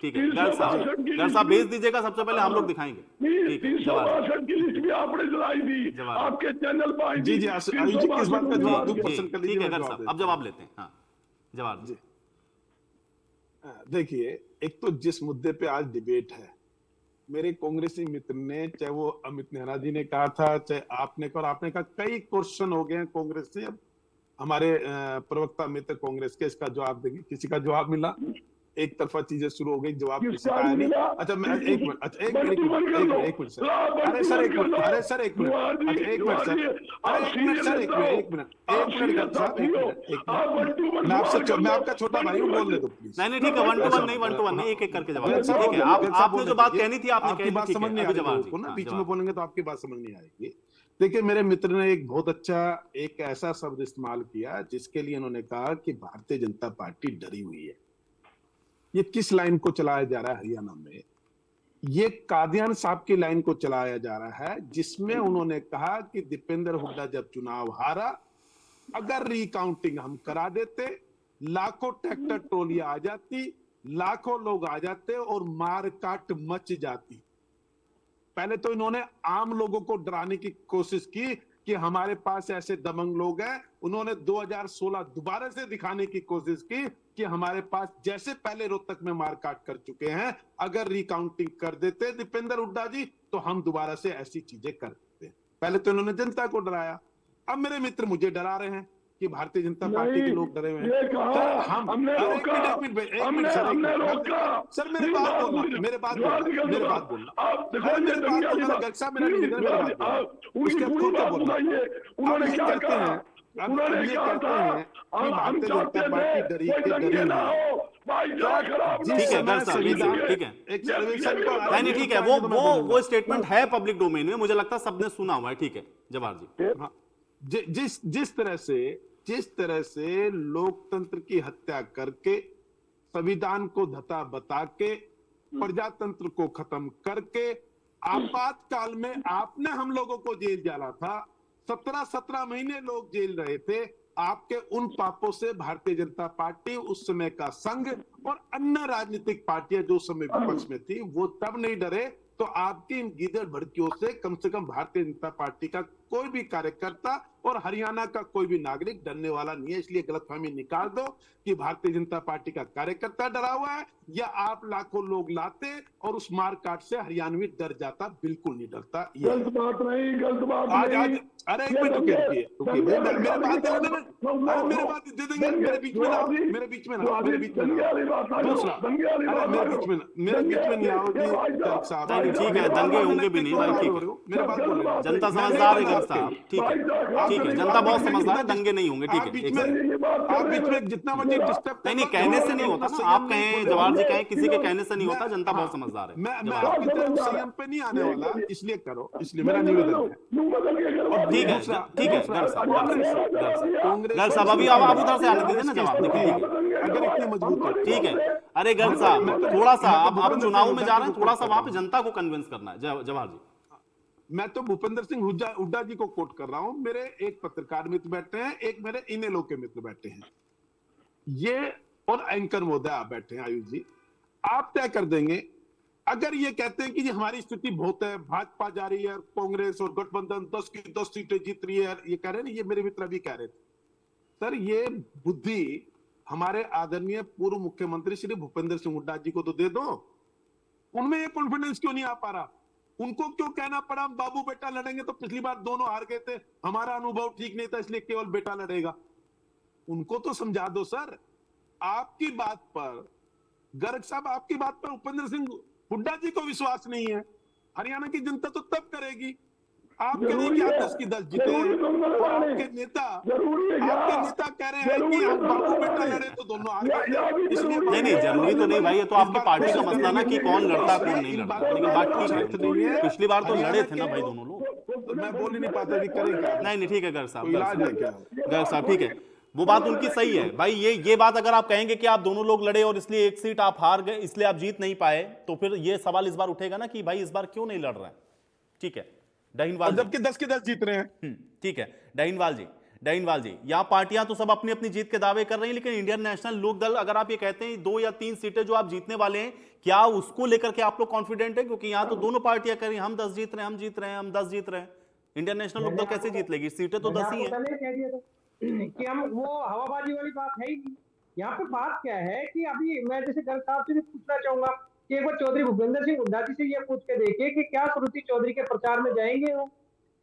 ठीक है गर्ग साहब भेज दीजिएगा, सबसे पहले हम लोग दिखाएंगे। ठीक है जवाहर की लिस्ट भी आपने चलाई थी, आपके चैनल पर। जी आयुष जी किस बात का जवाब दूं पसंद कर लीजिए। ठीक है गर्ग साहब, अब जवाब लेते हैं। हाँ जवाहर जी, देखिए एक तो जिस मुद्दे पे आज डिबेट है, मेरे कांग्रेसी मित्र ने, चाहे वो अमित नेहरा जी ने कहा था, चाहे आपने कहा, कई क्वेश्चन हो गए हैं कांग्रेस से। अब हमारे प्रवक्ता मित्र कांग्रेस के इसका जवाब देंगे, किसी का जवाब मिला, एक तरफा चीजें शुरू हो गई, जवाब किसी का आया नहीं। अच्छा मैं एक मिनट, अच्छा एक मिनट सर, अरे सर एक मिनट, अरे सर एक मिनट, अच्छा एक मिनट सर, अरे एक मिनट सर, एक मिनट साहब, एक मिनट, मैं आपका छोटा भाई हूँ, बोल दे दो प्लीज। नहीं ठीक है, 1 to 1 नहीं, 1 to 1 नहीं, एक एक करके जवाब। ठीक है, आपने जो बात कहनी थी आपने कही, बात समझ नहीं आ रही ना, बीच में बोलेंगे तो आपकी बात समझ नहीं आएगी। देखिए मेरे मित्र ने एक बहुत अच्छा एक ऐसा शब्द इस्तेमाल किया जिसके लिए उन्होंने कहा कि भारतीय जनता पार्टी डरी हुई है। ये किस लाइन को चलाया जा रहा है हरियाणा में? ये कादियान साहब की लाइन को चलाया जा रहा है, जिसमें उन्होंने कहा कि दीपेंद्र हुड्डा जब चुनाव हारा, अगर रिकाउंटिंग हम करा देते, लाखों ट्रैक्टर ट्रॉलियां आ जाती, लाखों लोग आ जाते और मार काट मच जाती। पहले तो इन्होंने आम लोगों को डराने की कोशिश की कि हमारे पास ऐसे दबंग लोग हैं। उन्होंने 2016 दोबारा से दिखाने की कोशिश की कि हमारे पास जैसे पहले रोहतक में मारकाट कर चुके हैं, अगर रिकाउंटिंग कर देते दीपेंद्र हुड्डा जी तो हम दोबारा से ऐसी चीजें कर देते। पहले तो इन्होंने जनता को डराया, अब मेरे मित्र मुझे डरा रहे हैं कि भारतीय जनता पार्टी के लोग डरे हुए हैं। सर मेरे बात बोलना उसके खुद तो बोलना। अब ये कहते हैं कि भारतीय जनता पार्टी डरी ठीक है गर्ग साहब, ठीक है नहीं ठीक है, वो स्टेटमेंट है पब्लिक डोमेन में, मुझे लगता है सबने सुना हुआ है। ठीक है जवाहर जी, जिस तरह से लोकतंत्र की हत्या करके, संविधान को धता बता के, प्रजातंत्र को खत्म करके, आपातकाल में आपने हम लोगों को जेल डाला था, 17 महीने लोग जेल रहे थे। आपके उन पापों से भारतीय जनता पार्टी, उस समय का संघ और अन्य राजनीतिक पार्टियां जो समय विपक्ष में थी, वो तब नहीं डरे। तो आपकी इन गीदड़ भड़कियों से कम भारतीय जनता पार्टी का कोई भी कार्यकर्ता और हरियाणा का कोई भी नागरिक डरने वाला नहीं है। इसलिए गलतफहमी निकाल दो कि भारतीय जनता पार्टी का कार्यकर्ता डरा हुआ है या आप लाखों लोग लाते और उस मारकाट से हरियाणवी डर जाता। बिल्कुल नहीं डरता। गलत बात नहीं। आज अरे एक मिनट रुकिए मेरे बात दे देंगे, मेरे बीच में ना दूसरा, मेरे बीच में नहीं आओ जी साहब। ठीक है, दंगे होंगे भी नहीं भाई, ठीक है, मेरे बात बोल, जनता समझदार है गर्ग साहब, ठीक है, जनता बहुत समझदार है, दंगे नहीं होंगे। ठीक है, आप बीच में जितना मर्जी डिस्टर्ब, नहीं कहने से नहीं होता ना, आप कहें जवाहर जी कहें, किसी के कहने से नहीं होता, जनता बहुत समझदार है। मैं आपकी तरफ संयम पे नहीं आने वाला, इसलिए करो, इसलिए मेरा निवेदन है। ठीक है गर्ग साहब, अभी आप उधर से आने दीजिए ना जवाब। देखिए अगर इतनी मजबूत है, ठीक है। अरे गर्ग साहब थोड़ा सा, अब चुनाव में जा रहे हैं, थोड़ा सा वहां पे जनता को कन्विंस करना है। जवाहर जी, मैं तो भूपेंद्र सिंह हुड्डा जी को कोट कर रहा हूं। मेरे एक पत्रकार मित्र बैठे हैं, एक मेरे इनेलो के मित्र बैठे हैं, ये और एंकर महोदय आप बैठे हैं। आयुष जी, आप तय कर देंगे अगर ये कहते हैं कि हमारी स्थिति बहुत है, भाजपा जा रही है, कांग्रेस और गठबंधन 10 की 10 सीटें जीत रही है, ये कह रहे हैं ना, ये मेरे मित्र भी कह रहे थे। सर ये बुद्धि हमारे आदरणीय पूर्व मुख्यमंत्री श्री भूपेंद्र सिंह हुड्डा जी को तो दे दो। उनमें ये कॉन्फिडेंस क्यों नहीं आ पा रहा? उनको क्यों कहना पड़ा बाबू बेटा लड़ेंगे? तो पिछली बार दोनों हार गए थे, हमारा अनुभव ठीक नहीं था, इसलिए केवल बेटा लड़ेगा। उनको तो समझा दो सर। आपकी बात पर गर्ग साहब, आपकी बात पर भूपेंद्र सिंह हुड्डा जी को विश्वास नहीं है, हरियाणा की जनता तो तब करेगी। आपके नहीं कि आप 10 की 10 जीते हैं, और आपके नेता कह रहे हैं कि हम बापू बेटा लड़े तो दोनों आ गए, इसलिए नहीं जरूरी तो नहीं भाई, ये तो आपकी पार्टी का मसला ना कि कौन लड़ता कौन नहीं लड़ता, लेकिन बात ठीक है, पिछली बार तो लड़े थे ना भाई दोनों लोग। तो मैं बोल ही नहीं पाता कि करें क्या। नहीं ठीक है गर्ग साहब, कोई इलाज है क्या? गर्ग साहब ठीक है, वो बात उनकी सही है भाई। ये बात अगर आप कहेंगे कि आप दोनों लोग लड़े और इसलिए एक सीट आप हार गए, इसलिए आप जीत नहीं पाए, तो फिर ये सवाल इस बार उठेगा ना कि भाई इस बार क्यों नहीं लड़ रहे हैं। ठीक है डहीनवाल, जबकि 10 के 10 जीत रहे हैं। ठीक है डहीनवाल जी, यहाँ पार्टियां तो सब अपनी अपनी जीत के दावे कर रही हैं, लेकिन इंडियन नेशनल लोक दल, अगर आप ये कहते हैं 2 या 3 सीटें जो आप जीतने वाले हैं, क्या उसको लेकर के आप लोग कॉन्फिडेंट है? क्योंकि यहाँ तो दोनों पार्टियां कह रही हैं हम 10 जीत रहे हैं, हम 10 जीत रहे हैं। इंडियन नेशनल लोक दल कैसे जीत लेगी? सीटें तो 10 ही है कि हम वो हवाबाजी वाली बात है ही नहीं। यहाँ पे बात क्या है कि अभी मैं जैसे गर्ग साहब से भी पूछना चाहूंगा कि एक बार चौधरी भूपेंद्र सिंह हुड्डा जी से ये पूछ के देखिए कि क्या श्रुति चौधरी के प्रचार में जाएंगे वो,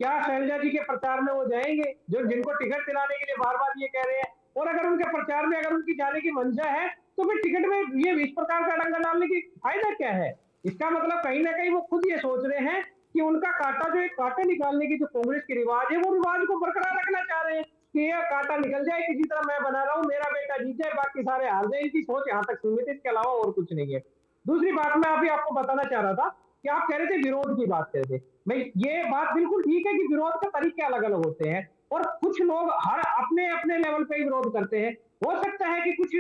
क्या शैलजा जी के प्रचार में वो जाएंगे, जो जिनको टिकट दिलाने के लिए बार बार ये कह रहे हैं। और अगर उनके प्रचार में अगर उनकी जाने की मंशा है तो फिर टिकट में ये इस प्रकार का डंगा डालने की फायदा क्या है? इसका मतलब कहीं ना कहीं वो खुद ये सोच रहे हैं कि उनका कांटा, जो एक कांटे निकालने की जो कांग्रेस की रिवाज है, वो रिवाज को बरकरार रखना चाह रहे हैं कि ये कांटा निकल जाए, किसी तरह मैं बना रहा हूं, मेरा बेटा जीत जाए, बाकी सारे हार जाए। इनकी सोच यहाँ तक सीमित है, इसके अलावा और कुछ नहीं है। दूसरी बात मैं अभी आपको बताना चाह रहा था कि आप कह रहे थे विरोध की बात कर रहे थे। भाई ये बात बिल्कुल ठीक है कि विरोध के तरीके अलग अलग होते हैं और कुछ लोग हर अपने अपने लेवल पे विरोध करते हैं। हो सकता है कि कुछ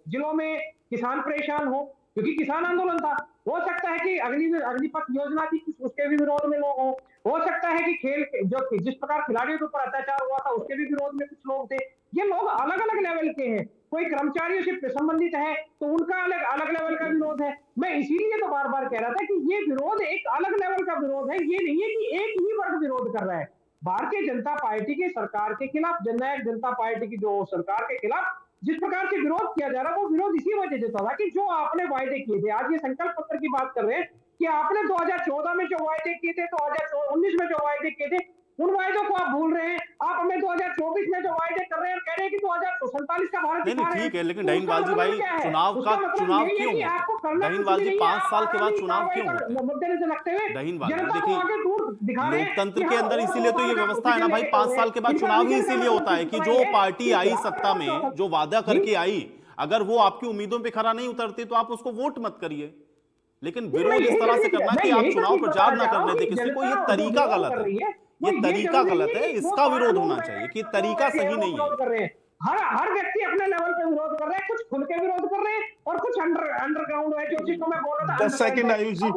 जिलों में किसान परेशान हो क्योंकि किसान आंदोलन था। हो सकता है कि अग्निपथ योजना थी, उसके भी विरोध में लोग हो सकता है कि खेल जो जिस प्रकार खिलाड़ियों के ऊपर अत्याचार हुआ था उसके भी विरोध में कुछ लोग थे। ये लोग अलग अलग लेवल के हैं। कोई कर्मचारियों से संबंधित है तो उनका अलग अलग लेवल का विरोध है। मैं इसीलिए तो बार बार कह रहा था कि ये विरोध एक अलग लेवल का विरोध है, ये नहीं है कि एक ही वर्ग विरोध कर रहा है। भारतीय जनता पार्टी की सरकार के खिलाफ, जननायक जनता पार्टी की जो सरकार के खिलाफ जिस प्रकार से विरोध किया जा रहा है, वो विरोध इसी वजह से था कि जो आपने वायदे किए थे, आज ये संकल्प पत्र की बात कर रहे हैं कि आपने 2014 में जो वायदे किए थे, 2019 में जो वायदे किए थे, उन वायदों को आप भूल रहे हैं। आप हमें 2024 में जो वायदे कर रहे हैं, कह रहे हैं कि 2047 का भारत दिखा रहे हैं। ठीक है, लेकिन डहीनवाल जी भाई चुनाव क्यों? डहीनवाल जी 5 साल के बाद चुनाव क्यों होते? डहीनवाल जी देखिए, लोकतंत्र के अंदर इसीलिए तो ये व्यवस्था है ना भाई, 5 साल के बाद चुनाव ही इसीलिए होता है कि जो पार्टी आई सत्ता में, जो वादा करके आई, अगर वो आपकी उम्मीदों पे खरा नहीं उतरती तो आप उसको वोट मत करिए। लेकिन विरोध इस तरह से करना कि आप चुनाव प्रचार ना करने दें किसी को, ये तरीका गलत है। ये तरीका गलत है, इसका विरोध होना चाहिए कि तरीका सही नहीं है। हर व्यक्ति अपने लेवल पे विरोध कर रहे हैं, कुछ खुल के विरोध कर रहे हैं और कुछ अंडरग्राउंड है, जो जिसको मैं बोल रहा था 10 सेकंड आयुष जी।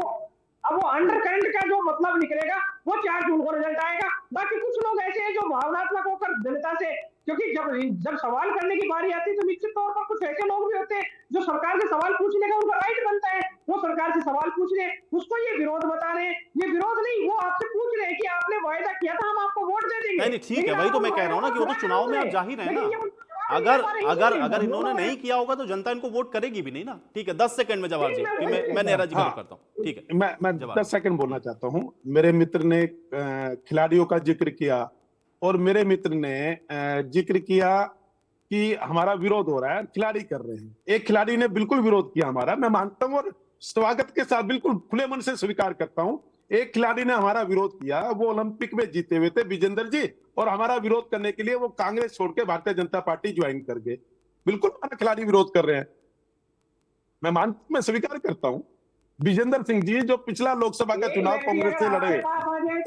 अब वो अंडर करंट का जो मतलब निकलेगा वो 4 जून को रिजल्ट आएगा। बाकी कुछ लोग ऐसे हैं जो भावनात्मक होकर जनता से, क्योंकि जब सवाल करने की बारी आती है तो निश्चित तौर पर कुछ ऐसे लोग भी होते हैं जो सरकार से सवाल पूछने का उनका राइट बनता है, वो सरकार से सवाल पूछ रहे हैं, उसको ये विरोध बता रहे हैं। ये विरोध नहीं, वो आपसे पूछ रहे हैं कि आपने वायदा किया था, हम आपको वोट दे देंगे। नहीं ठीक है, वही तो मैं कह रहा हूँ ना कि वो तो चुनाव में आप जाहिर है ना। अगर इन्होंने नहीं किया होगा तो जनता इनको वोट करेगी भी नहीं ना। ठीक है, 10 सेकंड में जवाब दीजिए कि मैं नेहरा जी को करता हूं। ठीक है, मैं 10 सेकंड बोलना चाहता हूं। मेरे मित्र ने खिलाड़ियों का जिक्र किया और मेरे मित्र ने जिक्र किया कि हमारा विरोध हो रहा है, खिलाड़ी कर रहे हैं। एक खिलाड़ी ने बिल्कुल विरोध किया हमारा, मैं मानता हूं और स्वागत के साथ बिल्कुल खुले मन से स्वीकार करता हूं। एक खिलाड़ी ने हमारा विरोध किया, वो ओलंपिक में जीते हुए थे विजेंद्र जी, और हमारा विरोध करने के लिए वो कांग्रेस छोड़ के भारतीय जनता पार्टी ज्वाइन कर गए। बिल्कुल हमारा खिलाड़ी विरोध कर रहे हैं, मैं स्वीकार करता हूं। विजेंद्र सिंह जी जो पिछला लोकसभा का चुनाव कांग्रेस से लड़े,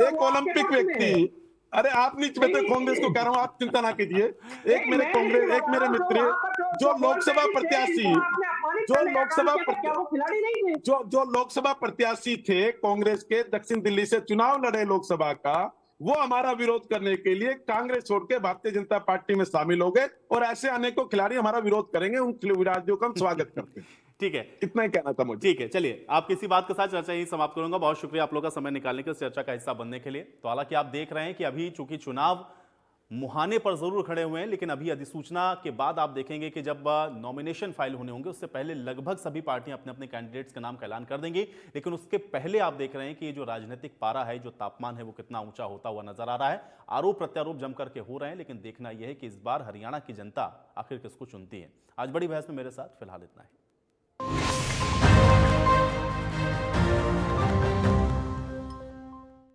एक ओलंपिक व्यक्ति। अरे आप नहीं, मैं तो कांग्रेस को कह रहा हूं, आप चिंता ना कीजिए। एक मेरे मित्र जो लोकसभा प्रत्याशी थे कांग्रेस के, दक्षिण दिल्ली से चुनाव लड़े लोकसभा का, वो हमारा विरोध करने के लिए कांग्रेस छोड़ के भारतीय जनता पार्टी में शामिल हो गए। और ऐसे अनेकों खिलाड़ी हमारा विरोध करेंगे, उन खिलाड़ियों का हम स्वागत करते हैं। ठीक है, इतना ही कहना था मुझे। ठीक है, चलिए आप किसी बात के साथ चर्चा यही समाप्त करूंगा। बहुत शुक्रिया आप लोग का समय निकालने के, इस चर्चा का हिस्सा बनने के लिए। तो हालांकि आप देख रहे हैं कि अभी चूंकि चुनाव मुहाने पर जरूर खड़े हुए हैं, लेकिन अभी अधिसूचना के बाद आप देखेंगे कि जब नॉमिनेशन फाइल होने होंगे उससे पहले लगभग सभी पार्टियां अपने अपने कैंडिडेट्स के नाम का ऐलान कर देंगी। लेकिन उसके पहले आप देख रहे हैं कि ये जो राजनीतिक पारा है, जो तापमान है, वो कितना ऊंचा होता हुआ नजर आ रहा है। आरोप प्रत्यारोप जम करके हो रहे हैं, लेकिन देखना यह है कि इस बार हरियाणा की जनता आखिर किसको चुनती है। आज बड़ी बहस में मेरे साथ फिलहाल इतना है।